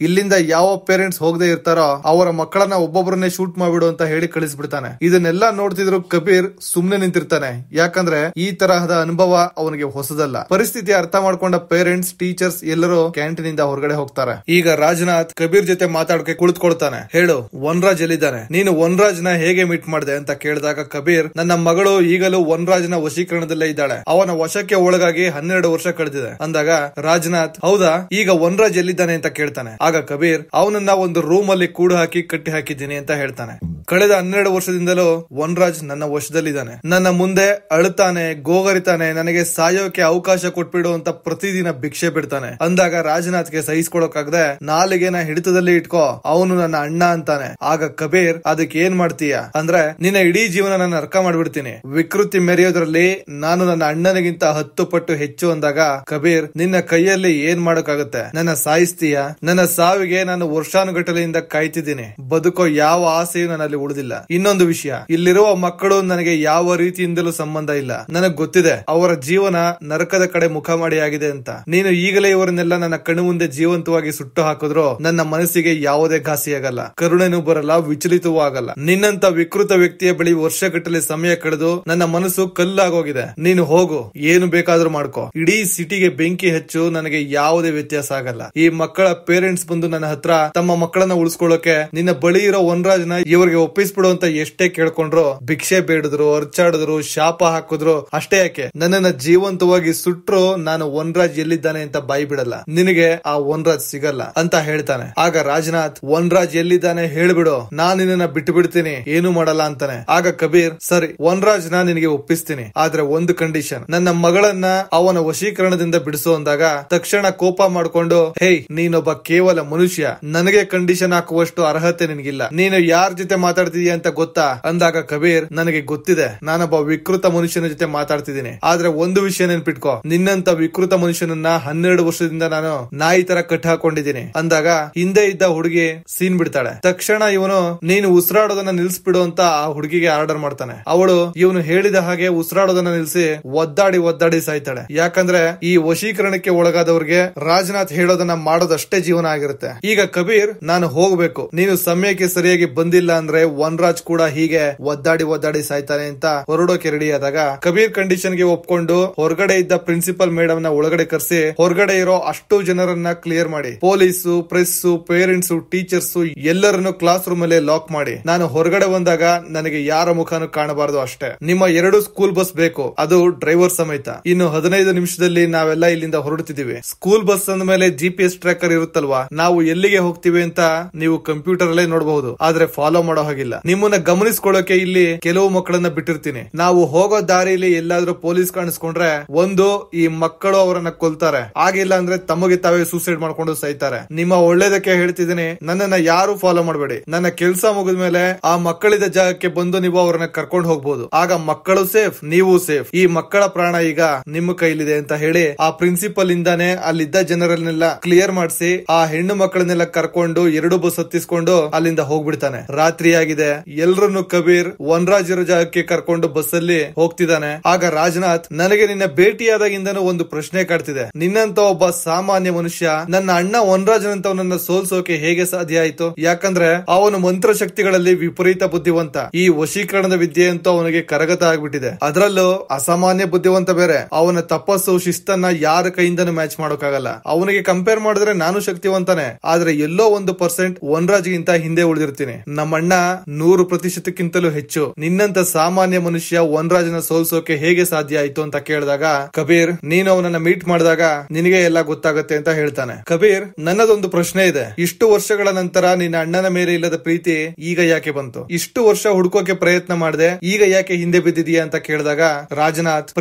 ಇಲ್ಲಿಂದ ಯಾವ ಪೇರೆಂಟ್ಸ್ ಹೋಗದೆ ಇರ್ತಾರೋ ಅವರ ಮಕ್ಕಳನ್ನ ಒಬ್ಬೊಬ್ಬರನ್ನೇ ಶೂಟ್ ಮಾಡ್ಬಿಡು ಅಂತ ಹೇಳಿ ಕಳಿಸ್ಬಿಡ್ತಾನೆ. ಇದನ್ನೆಲ್ಲ ನೋಡ್ತಿದ್ರು ಕಬೀರ್ ಸುಮ್ನೆ ನಿಂತಿರ್ತಾನೆ. ಯಾಕಂದ್ರೆ ಈ ತರಹದ ಅನುಭವ ಅವನಿಗೆ ಹೊಸದಲ್ಲ. ಪರಿಸ್ಥಿತಿ ಅರ್ಥ ಮಾಡ್ಕೊಂಡ ಪೇರೆಂಟ್ಸ್ ಟೀಚರ್ಸ್ ಎಲ್ಲರೂ ಕ್ಯಾಂಟೀನ್ ಇಂದ ಹೊರಗಡೆ ಹೋಗ್ತಾರೆ. ಈಗ ರಾಜನಾಥ್ ಕಬೀರ್ ಜೊತೆ ಮಾತಾಡೋಕೆ ಕುಳಿತುಕೊಳ್ತಾನೆ. ಹೇಳು, ವನರಾಜ್ ಎಲ್ಲಿದ್ದಾನೆ? ನೀನು ವನರಾಜ್ ನ ಹೇಗೆ ಮೀಟ್ ಮಾಡಿದೆ ಅಂತ ಕೇಳಿದಾಗ ಕಬೀರ್, ನನ್ನ ಮಗಳು ಈಗಲೂ ವನರಾಜ್ ನ ವಶೀಕರಣದಲ್ಲೇ ಇದ್ದಾಳೆ, ಅವನ ವಶಕ್ಕೆ ಒಳಗಾಗಿ 12 ವರ್ಷ ಕಳೆದಿದೆ ಅಂದಾಗ ರಾಜನಾಥ್, ಹೌದಾ, ಈಗ ವನರಾಜ್ ಎಲ್ಲಿದ್ದಾನೆ ಅಂತ ಕೇಳ್ತಾನೆ. ಆಗ ಕಬೀರ್, ಅವನನ್ನ ಒಂದು ರೂಮ್ ಅಲ್ಲಿ ಕೂಡು ಹಾಕಿ ಕಟ್ಟಿ ಹಾಕಿದ್ದೀನಿ ಅಂತ ಹೇಳ್ತಾನೆ. ಕಳೆದ 12 ವರ್ಷದಿಂದಲೂ ವನರಾಜ್ ನನ್ನ ವಶದಲ್ಲಿದ್ದಾನೆ. ನನ್ನ ಮುಂದೆ ಅಳುತ್ತಾನೆ, ಗೋಗರಿತಾನೆ, ನನಗೆ ಸಾಯೋಕೆ ಅವಕಾಶ ಕೊಟ್ಬಿಡು ಅಂತ ಪ್ರತಿದಿನ ಭಿಕ್ಷೆ ಬಿಡ್ತಾನೆ. ಅಂದಾಗ ರಾಜನಾಥ್ಗೆ ಸಹಿಸ್ಕೊಳಕಾಗದೆ ನಾಲಿಗೆನ ಹಿಡಿತದಲ್ಲಿ ಇಟ್ಕೋ, ಅವನು ನನ್ನ ಅಣ್ಣ ಅಂತಾನೆ. ಆಗ ಕಬೀರ್, ಅದಕ್ಕೆ ಏನ್ ಮಾಡ್ತೀಯ ಅಂದ್ರೆ ನಿನ್ನ ಇಡೀ ಜೀವನ ನಾನು ಅರ್ಕ ಮಾಡ್ಬಿಡ್ತೀನಿ, ವಿಕೃತಿ ಮೆರೆಯೋದ್ರಲ್ಲಿ ನಾನು ನನ್ನ ಅಣ್ಣನಿಗಿಂತ 10 ಪಟ್ಟು ಹೆಚ್ಚು ಅಂದಾಗ ಕಬೀರ್, ನಿನ್ನ ಕೈಯಲ್ಲಿ ಏನ್ ಮಾಡೋಕ್ಕಾಗುತ್ತೆ? ನನ್ನ ಸಾಯಿಸ್ತೀಯ? ನನ್ನ ಸಾವಿಗೆ ನಾನು ವರ್ಷಾನುಗಟ್ಟಲೆಯಿಂದ ಕಾಯ್ತಿದ್ದೀನಿ, ಬದುಕೋ ಯಾವ ಆಸೆಯೂ ನನ್ನಲ್ಲಿ ಉಳಿದಿಲ್ಲ. ಇನ್ನೊಂದು ವಿಷಯ, ಇಲ್ಲಿರುವ ಮಕ್ಕಳು ನನಗೆ ಯಾವ ರೀತಿಯಿಂದಲೂ ಸಂಬಂಧ ಇಲ್ಲ. ನನಗ್ ಗೊತ್ತಿದೆ ಅವರ ಜೀವನ ನರಕದ ಕಡೆ ಮುಖ ಮಾಡಿ ಆಗಿದೆ ಅಂತ. ನೀನು ಈಗಲೇ ಇವರನ್ನೆಲ್ಲ ನನ್ನ ಕಣ್ಣು ಮುಂದೆ ಜೀವಂತವಾಗಿ ಸುಟ್ಟು ಹಾಕಿದ್ರು ನನ್ನ ಮನಸ್ಸಿಗೆ ಯಾವುದೇ ಘಾಸಿಯಾಗಲ್ಲ, ಕರುಣೆನೂ ಬರಲ್ಲ, ವಿಚಲಿತವೂ ಆಗಲ್ಲ. ನಿನ್ನಂತ ವಿಕೃತ ವ್ಯಕ್ತಿಯ ಬಳಿ ವರ್ಷಗಟ್ಟಲೆ ಸಮಯ ಕಳೆದು ನನ್ನ ಮನಸ್ಸು ಕಲ್ಲಾಗೋಗಿದೆ. ನೀನು ಹೋಗು, ಏನು ಬೇಕಾದ್ರೂ ಮಾಡ್ಕೋ, ಇಡೀ ಸಿಟಿಗೆ ಬೆಂಕಿ ಹೆಚ್ಚು, ನನಗೆ ಯಾವುದೇ ವ್ಯತ್ಯಾಸ ಆಗಲ್ಲ. ಈ ಮಕ್ಕಳ ಪೇರೆಂಟ್ಸ್ ಬಂದು ನನ್ನ ಹತ್ರ ತಮ್ಮ ಮಕ್ಕಳನ್ನ ಉಳಿಸ್ಕೊಳ್ಳೋಕೆ ನಿನ್ನ ಬಳಿ ಇರೋ ವನರಾಜ್ನ ಇವರಿಗೆ ಒಪ್ಪಿಸ್ಬಿಡು ಅಂತ ಎಷ್ಟೇ ಕೇಳ್ಕೊಂಡ್ರು, ಭಿಕ್ಷೆ ಬೇಡಿದ್ರು, ಅರ್ಚಾಡಿದ್ರು, ಶಾಪ ಹಾಕಿದ್ರು, ಅಷ್ಟೇ ಯಾಕೆ ನನ್ನನ್ನ ಜೀವಂತವಾಗಿ ಸುಟ್ರು ನಾನು ವನರಾಜ್ ಎಲ್ಲಿದ್ದಾನೆ ಅಂತ ಬಾಯಿ ಬಿಡಲ್ಲ, ನಿನಗೆ ಆ ವನರಾಜ್ ಸಿಗಲ್ಲ ಅಂತ ಹೇಳ್ತಾನೆ. ಆಗ ರಾಜನಾಥ್, ವನರಾಜ್ ಎಲ್ಲಿದ್ದಾನೆ ಹೇಳ್ಬಿಡು, ನಾನು ನಿನ್ನ ಬಿಟ್ಟು ಬಿಡ್ತೀನಿ, ಏನು ಮಾಡಲ್ಲ ಅಂತಾನೆ. ಆಗ ಕಬೀರ್, ಸರಿ ವನರಾಜ್ ನ ನಿನಗೆ ಒಪ್ಪಿಸ್ತೀನಿ, ಆದ್ರೆ ಒಂದು ಕಂಡೀಷನ್, ನನ್ನ ಮಗಳನ್ನ ಅವನ ವಶೀಕರಣದಿಂದ ಬಿಡಿಸು ಅಂದಾಗ ತಕ್ಷಣ ಕೋಪ ಮಾಡ್ಕೊಂಡು, ಹೇಯ್ ನೀನೊಬ್ಬ ಕೇವಲ ಮನುಷ್ಯ, ನನಗೆ ಕಂಡೀಷನ್ ಹಾಕುವಷ್ಟು ಅರ್ಹತೆ ನಿನಗಿಲ್ಲ, ನೀನು ಯಾರ ಜೊತೆ ಮಾತಾಡ್ತಿದೀಯ ಅಂತ ಗೊತ್ತಾ ಅಂದಾಗ ಕಬೀರ್, ನನಗೆ ಗೊತ್ತಿದೆ, ನಾನೊಬ್ಬ ವಿಕೃತ ಮನುಷ್ಯನ ಜೊತೆ ಮಾತಾಡ್ತಿದ್ದೀನಿ, ಆದ್ರೆ ಒಂದು ವಿಷಯ ನೆನ್ಪಿಟ್ಕೋ, ನಿನ್ನಂತ ವಿಕೃತ ಮನುಷ್ಯನನ್ನ 12 ವರ್ಷದಿಂದ ನಾನು ನಾಯಿ ತರ ಕಟ್ಟಿ ಹಾಕೊಂಡಿದ್ದೀನಿ ಅಂದಾಗ ಹಿಂದೆ ಇದ್ದ ಹುಡುಗಿ ಸೀನ್ ಬಿಡ್ತಾಳೆ. ತಕ್ಷಣ ಇವನು, ನೀನು ಉಸಿರಾಡೋದನ್ನ ನಿಲ್ಸ್ಬಿಡು ಅಂತ ಆ ಹುಡುಗಿಗೆ ಆರ್ಡರ್ ಮಾಡ್ತಾನೆ. ಅವಳು ಇವನು ಹೇಳಿದ ಹಾಗೆ ಉಸಿರಾಡೋದನ್ನ ನಿಲ್ಸಿ ಒದ್ದಾಡಿ ಒದ್ದಾಡಿ ಸಾಯ್ತಾಳೆ. ಯಾಕಂದ್ರೆ ಈ ವಶೀಕರಣಕ್ಕೆ ಒಳಗಾದವ್ರಿಗೆ ರಾಜನಾಥ್ ಹೇಳೋದನ್ನ ಮಾಡೋದಷ್ಟೇ ಜೀವನ ಆಗಿರುತ್ತೆ. ಈಗ ಕಬೀರ್, ನಾನು ಹೋಗ್ಬೇಕು, ನೀನು ಸಮಯಕ್ಕೆ ಸರಿಯಾಗಿ ಬಂದಿಲ್ಲ ಅಂದ್ರೆ ವನರಾಜ್ ಕೂಡ ಹೀಗೆ ಒದ್ದಾಡಿ ಒದ್ದಾಡಿ ಸಾಯ್ತಾನೆ ಅಂತ ಹೊರಡೋಕೆ ರೆಡಿ ಆದಾಗ ಕಬೀರ್ ಕಂಡೀಷನ್ ಗೆ ಒಪ್ಕೊಂಡು ಹೊರಗಡೆ ಇದ್ದ ಪ್ರಿನ್ಸಿಪಲ್ ಮೇಡಮ್ ನ ಒಳಗಡೆ ಕರೆಸಿ ಹೊರಗಡೆ ಇರೋ ಅಷ್ಟು ಜನರನ್ನ ಕ್ಲಿಯರ್ ಮಾಡಿ, ಪೊಲೀಸು, ಪ್ರೆಸ್, ಪೇರೆಂಟ್ಸ್, ಟೀಚರ್ಸ್ ಎಲ್ಲರನ್ನು ಕ್ಲಾಸ್ ರೂಮ್ ಅಲ್ಲೇ ಲಾಕ್ ಮಾಡಿ, ನಾನು ಹೊರಗಡೆ ಬಂದಾಗ ನನಗೆ ಯಾರ ಮುಖಾನು ಕಾಣಬಾರದು ಅಷ್ಟೇ. ನಿಮ್ಮ 2 ಸ್ಕೂಲ್ ಬಸ್ ಬೇಕು, ಅದು ಡ್ರೈವರ್ ಸಮೇತ. ಇನ್ನು 15 ನಿಮಿಷದಲ್ಲಿ ನಾವೆಲ್ಲ ಇಲ್ಲಿಂದ ಹೊರಡ್ತಿದೀವಿ. ಸ್ಕೂಲ್ ಬಸ್ ಅಂದ ಮೇಲೆ GPS ಟ್ರ್ಯಾಕರ್ ಇರುತ್ತಲ್ವಾ, ನಾವು ಎಲ್ಲಿಗೆ ಹೋಗ್ತೀವಿ ಅಂತ ನೀವು ಕಂಪ್ಯೂಟರ್ ಅಲ್ಲೇ ನೋಡಬಹುದು, ಆದ್ರೆ ಫಾಲೋ ಮಾಡೋ ಹಾಗೆ ಹಾಗಿಲ್ಲ. ನಿಮ್ಮನ್ನ ಗಮನಿಸ್ಕೊಳ್ಳೋಕೆ ಇಲ್ಲಿ ಕೆಲವು ಮಕ್ಕಳನ್ನ ಬಿಟ್ಟಿರ್ತೀನಿ. ನಾವು ಹೋಗೋ ದಾರಿಲಿ ಎಲ್ಲಾದ್ರೂ ಪೊಲೀಸ್ ಕಾಣಿಸ್ಕೊಂಡ್ರೆ ಒಂದು ಈ ಮಕ್ಕಳು ಅವರನ್ನ ಕೊಲ್ತಾರೆ, ಆಗಿಲ್ಲ ಅಂದ್ರೆ ತಮಗೆ ತಾವೇ ಸೂಸೈಡ್ ಮಾಡ್ಕೊಂಡು ಸಾಯ್ತಾರೆ. ನಿಮ್ಮ ಒಳ್ಳೇದಕ್ಕೆ ಹೇಳ್ತಿದ್ದೀನಿ, ನನ್ನನ್ನ ಯಾರು ಫಾಲೋ ಮಾಡಬೇಡಿ. ನನ್ನ ಕೆಲಸ ಮುಗಿದ್ಮೇಲೆ ಆ ಮಕ್ಕಳಿದ ಜಾಗಕ್ಕೆ ಬಂದು ನೀವು ಅವರನ್ನ ಕರ್ಕೊಂಡು ಹೋಗ್ಬೋದು. ಆಗ ಮಕ್ಕಳು ಸೇಫ್, ನೀವು ಸೇಫ್. ಈ ಮಕ್ಕಳ ಪ್ರಾಣ ಈಗ ನಿಮ್ಮ ಕೈಲಿದೆ ಅಂತ ಹೇಳಿ ಆ ಪ್ರಿನ್ಸಿಪಲ್ ಇಂದಾನೆ ಅಲ್ಲಿದ್ದ ಜನರನ್ನೆಲ್ಲ ಕ್ಲಿಯರ್ ಮಾಡಿಸಿ ಆ ಹೆಣ್ಣು ಮಕ್ಕಳನ್ನೆಲ್ಲ ಕರ್ಕೊಂಡು 2 ಬಸ್ ಹತ್ತಿಸ್ಕೊಂಡು ಅಲ್ಲಿಂದ ಹೋಗ್ಬಿಡ್ತಾನೆ. ರಾತ್ರಿ ಆಗಿದೆ. ಎಲ್ರನ್ನು ಕಬೀರ್ ವನರಾಜ್ ಇರೋ ಜಾಗಕ್ಕೆ ಕರ್ಕೊಂಡು ಬಸ್ ಅಲ್ಲಿ ಹೋಗ್ತಿದ್ದಾನೆ. ಆಗ ರಾಜನಾಥ್, ನನಗೆ ನಿನ್ನ ಭೇಟಿಯಾದಾಗಿಂದನೂ ಒಂದು ಪ್ರಶ್ನೆ ಕಾಡ್ತಿದೆ. ನಿನ್ನಂತ ಒಬ್ಬ ಸಾಮಾನ್ಯ ಮನುಷ್ಯ ನನ್ನ ಅಣ್ಣ ವನರಾಜನಂತವನನ್ನ ಸೋಲ್ಸೋಕೆ ಹೇಗೆ ಸಾಧ್ಯ ಆಯ್ತು? ಯಾಕಂದ್ರೆ ಅವನು ಮಂತ್ರ ಶಕ್ತಿಗಳಲ್ಲಿ ವಿಪರೀತ ಬುದ್ಧಿವಂತ. ಈ ವಶೀಕರಣದ ವಿದ್ಯೆ ಅಂತೂ ಅವನಿಗೆ ಕರಗತ ಆಗ್ಬಿಟ್ಟಿದೆ. ಅದರಲ್ಲೂ ಅಸಾಮಾನ್ಯ ಬುದ್ಧಿವಂತ ಬೇರೆ. ಅವನ ತಪಸ್ಸು ಶಿಸ್ತನ್ನ ಯಾರ ಕೈಯಿಂದನೂ ಮ್ಯಾಚ್ ಮಾಡೋಕ್ಕಾಗಲ್ಲ. ಅವನಿಗೆ ಕಂಪೇರ್ ಮಾಡಿದ್ರೆ ನಾನು ಶಕ್ತಿವಂತಾನೆ, ಆದ್ರೆ ಎಲ್ಲೋ 1% ವನರಾಜ್ ಗಿಂತ ಹಿಂದೆ ಉಳಿದಿರ್ತೀನಿ. ನಮ್ಮಣ್ಣ 100%ಕ್ಕಿಂತಲೂ ಹೆಚ್ಚು. ನಿನ್ನಂತ ಸಾಮಾನ್ಯ ಮನುಷ್ಯ ವನರಾಜನ ಸೋಲ್ಸೋಕೆ ಹೇಗೆ ಸಾಧ್ಯ ಆಯ್ತು ಅಂತ ಕೇಳಿದಾಗ ಕಬೀರ್, ನೀನು ಅವನನ್ನ ಮೀಟ್ ಮಾಡಿದಾಗ ನಿನಗೆ ಎಲ್ಲ ಗೊತ್ತಾಗತ್ತೆ ಅಂತ ಹೇಳ್ತಾನೆ. ಕಬೀರ್, ನನ್ನದೊಂದು ಪ್ರಶ್ನೆ ಇದೆ. ಇಷ್ಟು ವರ್ಷಗಳ ನಂತರ ನಿನ್ನ ಅಣ್ಣನ ಮೇಲೆ ಇಲ್ಲದ ಪ್ರೀತಿ ಈಗ ಯಾಕೆ ಬಂತು? ಇಷ್ಟು ವರ್ಷ ಹುಡುಕೋಕೆ ಪ್ರಯತ್ನ ಮಾಡಿದೆ, ಈಗ ಯಾಕೆ ಹಿಂದೆ ಬಿದ್ದಿದೀಯಾ ಅಂತ ಕೇಳಿದಾಗ ರಾಜನಾಥ್,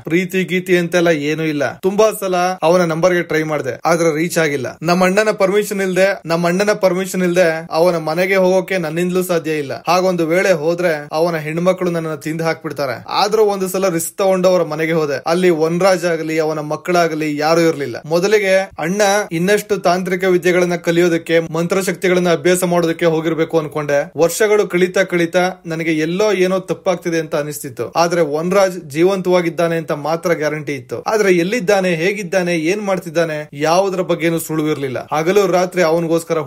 ಪ್ರೀತಿ ಗೀತಿ ಅಂತೆಲ್ಲ ಏನೂ ಇಲ್ಲ. ತುಂಬಾ ಸಲ ಅವನ ನಂಬರ್ಗೆ ಟ್ರೈ ಮಾಡಿದೆ, ಆದ್ರೆ ರೀಚ್ ಆಗಿಲ್ಲ. ನಮ್ಮ ಅಣ್ಣನ ಪರ್ಮಿಷನ್ ಇಲ್ದೆ ಅವನ ಮನೆಗೆ ಹೋಗೋಕೆ ನನ್ನಿಂದಲೂ ಸಾಧ್ಯ ಇಲ್ಲ. ಹಾಗೊಂದು ವೇಳೆ ಹೋದ್ರೆ ಅವನ ಹೆಣ್ಮಕ್ಳು ನನ್ನ ತಿಂದು ಹಾಕ್ಬಿಡ್ತಾರೆ. ಆದ್ರೂ ಒಂದು ಸಲ ರಿಸ್ಕ್ ತಗೊಂಡು ಅವರ ಮನೆಗೆ ಹೋದೆ. ಅಲ್ಲಿ ವನರಾಜ್ ಆಗಲಿ ಅವನ ಮಕ್ಕಳಾಗಲಿ ಯಾರು ಇರ್ಲಿಲ್ಲ. ಮೊದಲಿಗೆ ಅಣ್ಣ ಇನ್ನಷ್ಟು ತಾಂತ್ರಿಕ ವಿದ್ಯೆಗಳನ್ನ ಕಲಿಯೋದಕ್ಕೆ, ಮಂತ್ರಶಕ್ತಿಗಳನ್ನ ಅಭ್ಯಾಸ ಮಾಡೋದಕ್ಕೆ ಹೋಗಿರ್ಬೇಕು ಅನ್ಕೊಂಡೆ. ವರ್ಷಗಳು ಕಳೀತಾ ನನಗೆ ಎಲ್ಲೋ ಏನೋ ತಪ್ಪಾಗ್ತಿದೆ ಅಂತ ಅನಿಸ್ತಿತ್ತು. ಆದ್ರೆ ವನರಾಜ್ ಜೀವಂತವಾಗಿದ್ದಾನೆ ಅಂತ ಮಾತ್ರ ಗ್ಯಾರಂಟಿ ಇತ್ತು. ಆದ್ರೆ ಎಲ್ಲಿದ್ದಾನೆ, ಹೇಗಿದ್ದಾನೆ, ಏನ್ ಮಾಡ್ತಿದ್ದಾನೆ, ಯಾವುದರ ಬಗ್ಗೆನೂ ಸುಳುವಿರ್ಲಿಲ್ಲ. ಹಗಲು ರಾತ್ರಿ ಅವನಿಗೋಸ್ಕರ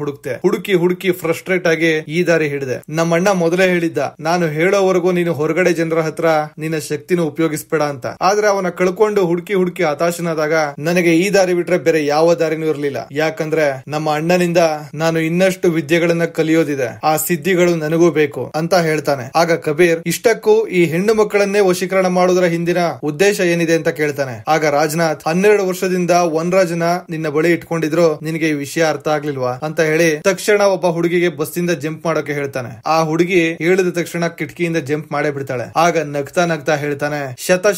ಹುಡುಕಿ ಫ್ರಸ್ಟ್ರೇಟ್ ಆಗಿ ಈ ದಾರಿ ಹಿಡಿದೆ. ನಮ್ಮಣ್ಣ ಮೊದಲೇ ಹೇಳಿದ್ದ, ನಾನು ಹೇಳೋವರೆಗೂ ನೀನು ಹೊರಗಡೆ ಜನರ ಹತ್ರ ನಿನ್ನ ಶಕ್ತಿನ ಉಪಯೋಗಿಸ್ಬೇಡ ಅಂತ. ಆದ್ರೆ ಅವನ ಕಳ್ಕೊಂಡು ಹುಡುಕಿ ಹತಾಶನಾದಾಗ ನನಗೆ ಈ ದಾರಿ ಬಿಟ್ರೆ ಬೇರೆ ಯಾವ ದಾರಿನೂ ಇರ್ಲಿಲ್ಲ. ಯಾಕಂದ್ರೆ ನಮ್ಮ ಅಣ್ಣನಿಂದ ನಾನು ಇನ್ನಷ್ಟು ವಿದ್ಯೆಗಳನ್ನ ಕಲಿಯೋದಿದೆ, ಆ ಸಿದ್ಧಿಗಳು ನನಗೂ ಬೇಕು ಅಂತ ಹೇಳ್ತಾನೆ. ಆಗ ಕಬೀರ್, ಇಷ್ಟಕ್ಕೂ ಈ ಹೆಣ್ಣು ಮಕ್ಕಳನ್ನೇ ವಶೀಕರಣ ಮಾಡೋದ್ರ ಹಿಂದಿನ ಉದ್ದೇಶ ಏನಿದೆ ಅಂತ ಕೇಳ್ತಾನೆ. ಆಗ ರಾಜನಾಥ್, 12 ವರ್ಷದಿಂದ ವನರಾಜನ ನಿನ್ನ ಬಳಿ ಇಟ್ಕೊಂಡಿದ್ರು, ನಿನಗೆ ಈ ವಿಷಯ ಅರ್ಥ ಆಗ್ಲಿಲ್ವಾ ಅಂತ ಹೇಳಿ ತಕ್ಷಣ ಒಬ್ಬ ಹುಡುಗಿಗೆ ಬಸ್ಸಿಂದ ಜಂಪ್ ಮಾಡೋಕೆ ಹೇಳ್ತಾನೆ. ಆ ಹುಡುಗಿ ಹೇಳಿದ ತಕ್ಷಣ ಕಿಟಕಿಯಿಂದ ಜಂಪ್ ಮಾಡೇ ಬಿಡ್ತಾಳೆ. ಆಗ ನಗ್ತಾ ಹೇಳ್ತಾನೆ,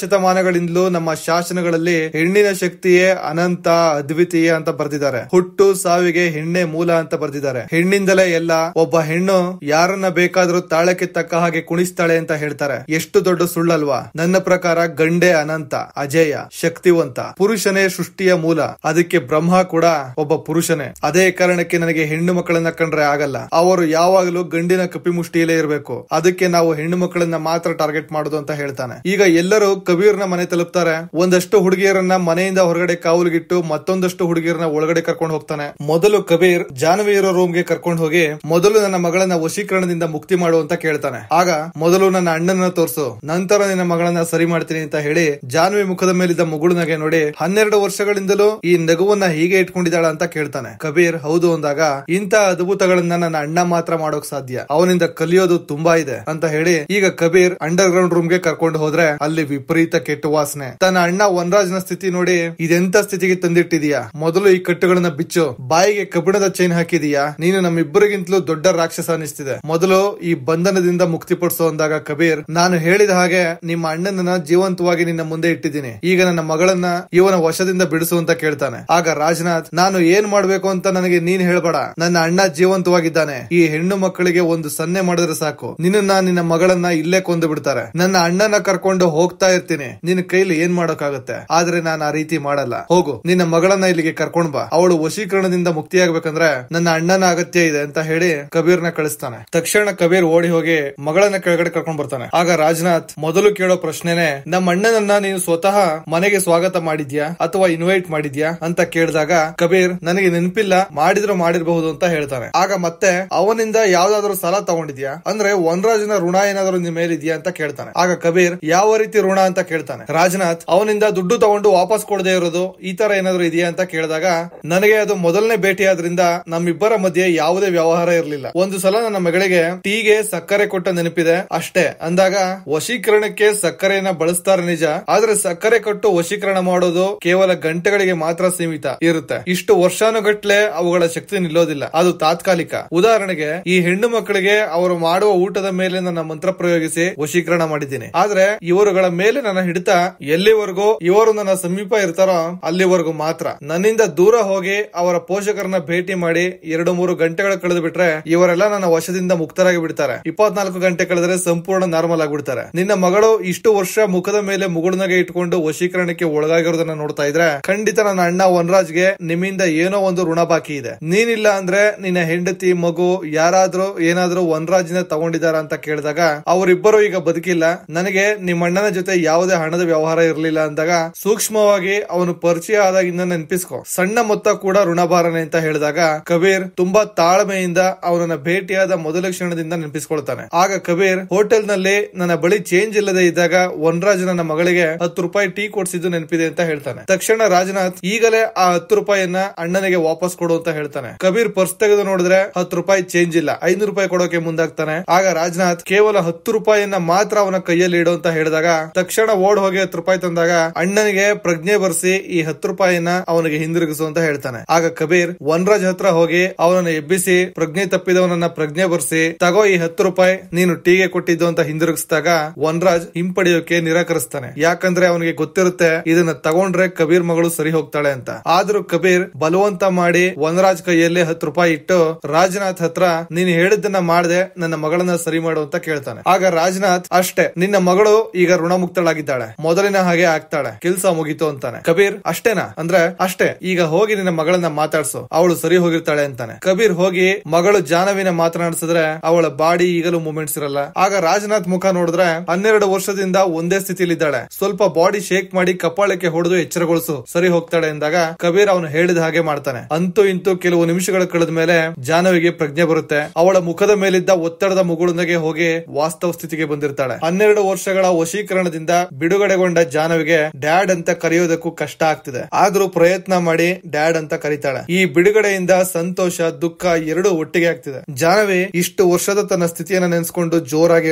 ಶತಮಾನಗಳಿಂದಲೂ ನಮ್ಮ ಶಾಸನಗಳಲ್ಲಿ ಹೆಣ್ಣಿನ ಶಕ್ತಿಯೇ ಅನಂತ ಅದ್ವಿತೀಯ ಅಂತ ಬರ್ದಿದ್ದಾರೆ. ಹುಟ್ಟು ಸಾವಿಗೆ ಹೆಣ್ಣೆ ಮೂಲ ಅಂತ ಬರ್ದಿದ್ದಾರೆ. ಹೆಣ್ಣಿಂದಲೇ ಎಲ್ಲ. ಒಬ್ಬ ಹೆಣ್ಣು ಯಾರನ್ನ ಬೇಕಾದ್ರೂ ತಾಳಕ್ಕೆ ತಕ್ಕ ಹಾಗೆ ಕುಣಿಸ್ತಾಳೆ ಅಂತ ಹೇಳ್ತಾರೆ. ಎಷ್ಟು ದೊಡ್ಡ ಸುಳ್ಳಲ್ವಾ? ನನ್ನ ಪ್ರಕಾರ ಗಂಡೆ ಅನಂತ, ಅಜೇಯ, ಶಕ್ತಿವಂತ. ಪುರುಷನೇ ಸೃಷ್ಟಿಯ ಮೂಲ. ಅದಕ್ಕೆ ಬ್ರಹ್ಮ ಕೂಡ ಒಬ್ಬ ಪುರುಷನೇ. ಅದೇ ಕಾರಣಕ್ಕೆ ನನಗೆ ಹೆಣ್ಣು ಮಕ್ಕಳನ್ನ ಕಂಡ್ರೆ ಆಗಲ್ಲ. ಅವರು ಯಾವಾಗಲೂ ಗಂಡಿನ ಕಪಿಮುಷ್ಟಿಯಲ್ಲೇ ಇರಬೇಕು. ಅದಕ್ಕೆ ನಾವು ಹೆಣ್ಣು ಮಕ್ಕಳನ್ನ ಮಾತ್ರ ಟಾರ್ಗೆಟ್ ಮಾಡೋದು ಅಂತ ಹೇಳ್ತಾನೆ. ಈಗ ಎಲ್ಲರೂ ಕಬೀರ್ನ ಮನೆ ತಲುಪ್ತಾರೆ. ಒಂದಷ್ಟು ಹುಡುಗಿಯರನ್ನ ಮನೆಯಿಂದ ಹೊರಗಡೆ ಕಾವಲಿಗಿಟ್ಟು ಮತ್ತೊಂದಷ್ಟು ಹುಡುಗಿಯರನ್ನ ಒಳಗಡೆ ಕರ್ಕೊಂಡು ಹೋಗ್ತಾನೆ. ಮೊದಲು ಕಬೀರ್ ಜಾನ್ವಿ ಇರೋ ರೂಮ್ಗೆ ಕರ್ಕೊಂಡು ಹೋಗಿ, ಮೊದಲು ನನ್ನ ಮಗಳನ್ನ ವಶೀಕರಣದಿಂದ ಮುಕ್ತಿ ಮಾಡು ಅಂತ ಕೇಳ್ತಾನೆ. ಆಗ ಮೊದಲು ನನ್ನ ಅಣ್ಣನ ತೋರಿಸು, ನಂತರ ನಿನ್ನ ಮಗಳನ್ನ ಸರಿ ಮಾಡ್ತೀನಿ ಅಂತ ಹೇಳಿ ಜಾನ್ವಿ ಮುಖದ ಮೇಲಿದ್ದ ಮುಗುಳು ನಗೆ ನೋಡಿ 12 ವರ್ಷಗಳಿಂದಲೂ ಈ ನಗುವನ್ನ ಹೀಗೆ ಇಟ್ಕೊಂಡಿದ್ದಾಳ ಅಂತ ಕೇಳ್ತಾನೆ. ಕಬೀರ್ ಹೌದು ಅಂದಾಗ, ಇಂತ ಅದ್ಭುತಗಳನ್ನ ನನ್ನ ಅಣ್ಣ ಮಾತ್ರ ಮಾಡೋಕ್ ಸಾಧ್ಯ, ಅವನಿಂದ ಕಲಿಯೋದು ತುಂಬಾ ಇದೆ ಅಂತ ಹೇಳಿ ಈಗ ಕಬೀರ್ ಅಂಡರ್ ಗ್ರೌಂಡ್ ರೂಮ್ ಗೆ ಕರ್ಕೊಂಡು ಹೋದ್ರೆ ಅಲ್ಲಿ ವಿಪರೀತ ಕೆಟ್ಟ ವಾಸನೆ. ತನ್ನ ಅಣ್ಣ ವನರಾಜ್ನ ಸ್ಥಿತಿ ನೋಡಿ, ಇದೆಂತ ಸ್ಥಿತಿಗೆ ತಂದಿಟ್ಟಿದೀಯಾ, ಮೊದಲು ಈ ಕಟ್ಟುಗಳನ್ನ ಬಿಚ್ಚು, ಬಾಯಿಗೆ ಕಬ್ಬಿಣದ ಚೈನ್ ಹಾಕಿದೀಯಾ, ನೀನು ನಮ್ಮಿಬ್ಬರಿಗಿಂತಲೂ ದೊಡ್ಡ ರಾಕ್ಷಸ ಅನಿಸ್ತಿದೆ, ಮೊದಲು ಈ ಬಂಧನದಿಂದ ಮುಕ್ತಿಪಡಿಸು ಅಂದಾಗ ಕಬೀರ್, ನಾನು ಹೇಳಿದ ಹಾಗೆ ನಿಮ್ಮ ಅಣ್ಣನನ್ನ ಜೀವಂತವಾಗಿ ನಿನ್ನ ಮುಂದೆ ಇಟ್ಟಿದ್ದೀನಿ, ಈಗ ನನ್ನ ಮಗಳನ್ನ ಇವನ ವಶದಿಂದ ಬಿಡಿಸು ಅಂತ ಕೇಳ್ತಾನೆ. ಆಗ ರಾಜನಾಥ್, ನಾನು ಏನ್ ಮಾಡ್ಬೇಕು ಅಂತ ನನಗೆ ನೀನ್ ಹೇಳ್ಬೇಡ, ನನ್ನ ಅಣ್ಣ ಜೀವಂತವಾಗಿದ್ದಾನೆ, ಈ ಹೆಣ್ಣು ಮಕ್ಕಳಿಗೆ ಒಂದು ಸನ್ನೆ ಮಾಡಿದ್ರೆ ಸಾಕು, ನಿನ್ನ ಮಗಳನ್ನ ಇಲ್ಲೇ ಕೊಂದು ಬಿಡ್ತಾರೆ, ನನ್ನ ಅಣ್ಣನ ಕರ್ಕೊಂಡು ಹೋಗ್ತಾ ಇರ್ತೀನಿ, ನಿನ್ನ ಕೈಲಿ ಏನ್ ಮಾಡೋಕ್ಕಾಗುತ್ತೆ, ಆದ್ರೆ ನಾನು ಆ ರೀತಿ ಮಾಡಲ್ಲ, ಹೋಗು ನಿನ್ನ ಮಗಳನ್ನ ಇಲ್ಲಿಗೆ ಕರ್ಕೊಂಡ್ ಬಾ, ಅವಳು ವಶೀಕರಣದಿಂದ ಮುಕ್ತಿಯಾಗಬೇಕಂದ್ರೆ ನನ್ನ ಅಣ್ಣನ ಅಗತ್ಯ ಇದೆ ಅಂತ ಹೇಳಿ ಕಬೀರ್ನ ಕಳಿಸ್ತಾನೆ. ತಕ್ಷಣ ಕಬೀರ್ ಓಡಿ ಹೋಗಿ ಮಗಳನ್ನ ಕೆಳಗಡೆ ಕರ್ಕೊಂಡ್ ಬರ್ತಾನೆ. ಆಗ ರಾಜನಾಥ್ ಮೊದಲು ಕೇಳೋ ಪ್ರಶ್ನೆನೆ, ನಮ್ಮ ಅಣ್ಣನನ್ನ ನೀನು ಸ್ವತಃ ಮನೆಗೆ ಸ್ವಾಗತ ಮಾಡಿದ್ಯಾ ಅಥವಾ ಇನ್ವೈಟ್ ಮಾಡಿದ್ಯಾ ಅಂತ ಕೇಳಿದಾಗ ಕಬೀರ್, ನನಗೆ ನೆನಪಿಲ್ಲ, ಮಾಡಿದ್ರು ಮಾಡಿರಬಹುದು ಅಂತ ಹೇಳ್ತಾನೆ. ಆಗ ಮತ್ತೆ ಅವನಿಂದ ಯಾವ್ದಾದ್ರು ಸಾಲ ತಗೊಂಡಿದ್ಯಾ, ಅಂದ್ರೆ ವನರಾಜನ ಋಣ ಏನಾದ್ರು ನಿನ್ ಮೇಲಿದ್ಯಾ ಅಂತ ಕೇಳ್ತಾನೆ. ಆಗ ಕಬೀರ್, ಯಾವ ರೀತಿ ಋಣ ಅಂತ ಕೇಳ್ತಾನೆ. ರಾಜನಾಥ್, ಅವನಿಂದ ದುಡ್ಡು ತಗೊಂಡು ವಾಪಸ್ ಕೊಡದೆ ಇರೋದು, ಈ ತರ ಏನಾದ್ರು ಇದೆಯಾ ಅಂತ ಕೇಳಿದಾಗ, ನನಗೆ ಅದು ಮೊದಲನೇ ಭೇಟಿ ಆದ್ರಿಂದ ನಮ್ಮಿಬ್ಬರ ಮಧ್ಯೆ ಯಾವುದೇ ವ್ಯವಹಾರ ಇರಲಿಲ್ಲ, ಒಂದು ಸಲ ನನ್ನ ಮಗಳಿಗೆ ಟೀಗೆ ಸಕ್ಕರೆ ಕೊಟ್ಟ ನೆನಪಿದೆ ಅಷ್ಟೇ ಅಂದಾಗ, ವಶೀಕರಣಕ್ಕೆ ಸಕ್ಕರೆಯನ್ನ ಬಳಸ್ತಾರೆ ನಿಜ, ಆದ್ರೆ ಸಕ್ಕರೆ ಕೊಟ್ಟು ವಶೀಕರಣ ಮಾಡೋದು ಕೇವಲ ಗಂಟೆಗಳಿಗೆ ಮಾತ್ರ ಸೀಮಿತ ಇರುತ್ತೆ, ಇಷ್ಟು ವರ್ಷಾನುಗಟ್ಲೆ ಅವುಗಳ ಶಕ್ತಿ ನಿಲ್ಲೋದಿಲ್ಲ, ಅದು ತಾತ್ಕಾಲಿಕ. ಉದಾಹರಣೆಗೆ ಈ ಹೆಣ್ಣು ಮಕ್ಕಳ ಮಕ್ಕಳಿಗೆ ಅವರು ಮಾಡುವ ಊಟದ ಮೇಲೆ ನನ್ನ ಮಂತ್ರ ಪ್ರಯೋಗಿಸಿ ವಶೀಕರಣ ಮಾಡಿದ್ದೀನಿ. ಆದ್ರೆ ಇವರುಗಳ ಮೇಲೆ ನನ್ನ ಹಿಡಿತ ಎಲ್ಲಿವರೆಗೂ ಇವರು ನನ್ನ ಸಮೀಪ ಇರ್ತಾರೋ ಅಲ್ಲಿವರೆಗೂ ಮಾತ್ರ. ನನ್ನಿಂದ ದೂರ ಹೋಗಿ ಅವರ ಪೋಷಕರನ್ನ ಭೇಟಿ ಮಾಡಿ 2-3 ಗಂಟೆಗಳು ಕಳೆದು ಬಿಟ್ರೆ ಇವರೆಲ್ಲ ನನ್ನ ವಶದಿಂದ ಮುಕ್ತರಾಗಿ ಬಿಡ್ತಾರೆ. 24 ಗಂಟೆ ಕಳೆದ್ರೆ ಸಂಪೂರ್ಣ ನಾರ್ಮಲ್ ಆಗ್ಬಿಡ್ತಾರೆ. ನಿನ್ನ ಮಗಳು ಇಷ್ಟು ವರ್ಷ ಮುಖದ ಮೇಲೆ ಮುಗುಳ್ನಗೆ ಇಟ್ಕೊಂಡು ವಶೀಕರಣಕ್ಕೆ ಒಳಗಾಗಿರೋದನ್ನ ನೋಡ್ತಾ ಇದ್ರೆ ಖಂಡಿತ ನನ್ನ ಅಣ್ಣ ವನರಾಜ್ಗೆ ನಿಮ್ಮಿಂದ ಏನೋ ಒಂದು ಋಣ ಬಾಕಿ ಇದೆ. ನೀನಿಲ್ಲ ಅಂದ್ರೆ ನಿನ್ನ ಹೆಂಡತಿ, ಮಗು ಯಾರಾದ್ರೂ ಏನಾದ್ರೂ ವನರಾಜ್ನ ತಗೊಂಡಿದಾರ ಅಂತ ಕೇಳಿದಾಗ ಅವರಿಬ್ಬರು ಈಗ ಬದುಕಿಲ್ಲ, ನನಗೆ ನಿಮ್ಮ ಅಣ್ಣನ ಜೊತೆ ಯಾವುದೇ ಹಣದ ವ್ಯವಹಾರ ಇರಲಿಲ್ಲ ಅಂದಾಗ ಸೂಕ್ಷ್ಮವಾಗಿ ಅವನು ಪರಿಚಯ ಆದಾಗಿಂದ ನೆನಪಿಸ್ಕೊ. ಸಣ್ಣ ಮೊತ್ತ ಕೂಡ ಋಣಭಾರನೆ ಅಂತ ಹೇಳಿದಾಗ ಕಬೀರ್ ತುಂಬಾ ತಾಳ್ಮೆಯಿಂದ ಅವನನ್ನ ಭೇಟಿಯಾದ ಮೊದಲ ಕ್ಷಣದಿಂದ ನೆನಪಿಸ್ಕೊಳ್ತಾನೆ. ಆಗ ಕಬೀರ್ ಹೋಟೆಲ್ ನಲ್ಲಿ ನನ್ನ ಬಳಿ ಚೇಂಜ್ ಇಲ್ಲದೆ ಇದ್ದಾಗ ವನರಾಜ್ ನನ್ನ ಮಗಳಿಗೆ 10 ರೂಪಾಯಿ ಟೀ ಕೊಡ್ಸಿದ್ದು ನೆನಪಿದೆ ಅಂತ ಹೇಳ್ತಾನೆ. ತಕ್ಷಣ ರಾಜನಾಥ್ ಈಗಲೇ ಆ 10 ರೂಪಾಯಿಯನ್ನ ಅಣ್ಣನಿಗೆ ವಾಪಸ್ ಕೊಡು ಅಂತ ಹೇಳ್ತಾನೆ. ಕಬೀರ್ ಪರ್ಸ್ ತೆಗೆದು ನೋಡಿದ್ರೆ 10 ರೂಪಾಯಿ ಚೇಂಜ್ ಇಲ್ಲ, 500 ರೂಪಾಯಿ ಕೊಡೋಕೆ ಮುಂದಾಗ್ತಾನೆ. ಆಗ ರಾಜನಾಥ್ ಕೇವಲ 10 ರೂಪಾಯಿಯನ್ನ ಮಾತ್ರ ಅವನ ಕೈಯಲ್ಲಿ ಇಡು ಅಂತ ಹೇಳಿದಾಗ ತಕ್ಷಣ ಓಡ್ ಹೋಗಿ 10 ರೂಪಾಯಿ ತಂದಾಗ ಅಣ್ಣನಿಗೆ ಪ್ರಜ್ಞೆ ಬರ್ಸಿ ಈ 10 ರೂಪಾಯಿನ ಅವನಿಗೆ ಹಿಂದಿರುಗಿಸು ಅಂತ ಹೇಳ್ತಾನೆ. ಆಗ ಕಬೀರ್ ವನರಾಜ್ ಹತ್ರ ಹೋಗಿ ಅವನನ್ನು ಎಬ್ಬಿಸಿ ಪ್ರಜ್ಞೆ ತಪ್ಪಿದವನನ್ನ ಪ್ರಜ್ಞೆ ಬರ್ಸಿ ತಗೋ ಈ 10 ರೂಪಾಯಿ ನೀನು ಟೀಗೆ ಕೊಟ್ಟಿದ್ದು ಅಂತ ಹಿಂದಿರುಗಿಸಿದಾಗ ವನರಾಜ್ ಹಿಂಪಡೆಯೋಕೆ ನಿರಾಕರಿಸ್ತಾನೆ. ಯಾಕಂದ್ರೆ ಅವನಿಗೆ ಗೊತ್ತಿರುತ್ತೆ ಇದನ್ನ ತಗೊಂಡ್ರೆ ಕಬೀರ್ ಮಗಳು ಸರಿ ಹೋಗ್ತಾಳೆ ಅಂತ. ಆದ್ರೂ ಕಬೀರ್ ಬಲವಂತ ಮಾಡಿ ವನರಾಜ್ ಕೈಯಲ್ಲಿ 10 ರೂಪಾಯಿ ಇಟ್ಟು ರಾಜನಾಥ್ ಹತ್ರ ನೀನು ಹೇಳಿದ್ದನ್ನ ಮಾಡದೆ ನನ್ನ ಮಗಳನ್ನ ಸರಿ ಮಾಡು ಅಂತ ಕೇಳ್ತಾನೆ. ಆಗ ರಾಜನಾಥ್ ಅಷ್ಟೇ, ನಿನ್ನ ಮಗಳು ಈಗ ಋಣಮುಕ್ತಳಾಗಿದ್ದಾಳೆ, ಮೊದಲಿನ ಹಾಗೆ ಆಗ್ತಾಳೆ, ಕೆಲ್ಸ ಮುಗೀತು ಅಂತಾನೆ. ಕಬೀರ್ ಅಷ್ಟೇನಾ ಅಂದ್ರೆ ಅಷ್ಟೇ, ಈಗ ಹೋಗಿ ನಿನ್ನ ಮಗಳನ್ನ ಮಾತಾಡ್ಸು, ಅವಳು ಸರಿ ಹೋಗಿರ್ತಾಳೆ ಅಂತಾನೆ. ಕಬೀರ್ ಹೋಗಿ ಮಗಳು ಜಾನವಿನ ಮಾತನಾಡಿಸಿದ್ರೆ ಅವಳ ಬಾಡಿ ಈಗಲೂ ಮೂಮೆಂಟ್ಸ್ ಇರಲ್ಲ. ಆಗ ರಾಜನಾಥ್ ಮುಖ ನೋಡಿದ್ರೆ 12 ವರ್ಷದಿಂದ ಒಂದೇ ಸ್ಥಿತಿಲಿದ್ದಾಳೆ, ಸ್ವಲ್ಪ ಬಾಡಿ ಶೇಕ್ ಮಾಡಿ ಕಪಾಳಕ್ಕೆ ಹೊಡೆದು ಎಚ್ಚರಗೊಳಿಸು, ಸರಿ ಹೋಗ್ತಾಳೆ ಎಂದಾಗ ಕಬೀರ್ ಅವನು ಹೇಳಿದ ಹಾಗೆ ಮಾಡ್ತಾನೆ. ಅಂತೂ ಇಂತೂ ಕೆಲವು ನಿಮಿಷಗಳ ಕಳೆದ ಮೇಲೆ ಜಾನವಿಗೆ ಪ್ರಜ್ಞೆ ಬರುತ್ತೆ. ಅವಳ ಮುಖದ ಮೇಲಿದ್ದ ಒತ್ತಡದ ಮುಗುಳುನಗೆ ಹೋಗಿ ವಾಸ್ತವ ಸ್ಥಿತಿಗೆ ಬಂದಿರ್ತಾಳೆ. 12 ವರ್ಷಗಳ ವಶೀಕರಣದಿಂದ ಬಿಡುಗಡೆಗೊಂಡ ಜಾನವಿಗೆ ಡ್ಯಾಡ್ ಅಂತ ಕರೆಯೋದಕ್ಕೂ ಕಷ್ಟ ಆಗ್ತಿದೆ. ಆದ್ರೂ ಪ್ರಯತ್ನ ಮಾಡಿ ಡ್ಯಾಡ್ ಅಂತ ಕರೀತಾಳೆ. ಈ ಬಿಡುಗಡೆಯಿಂದ ಸಂತೋಷ, ದುಃಖ ಎರಡೂ ಒಟ್ಟಿಗೆ ಆಗ್ತಿದೆ. ಜಾನವಿ ಇಷ್ಟು ವರ್ಷದ ತನ್ನ ಸ್ಥಿತಿಯನ್ನ ನೆನೆಸ್ಕೊಂಡು ಜೋರಾಗಿ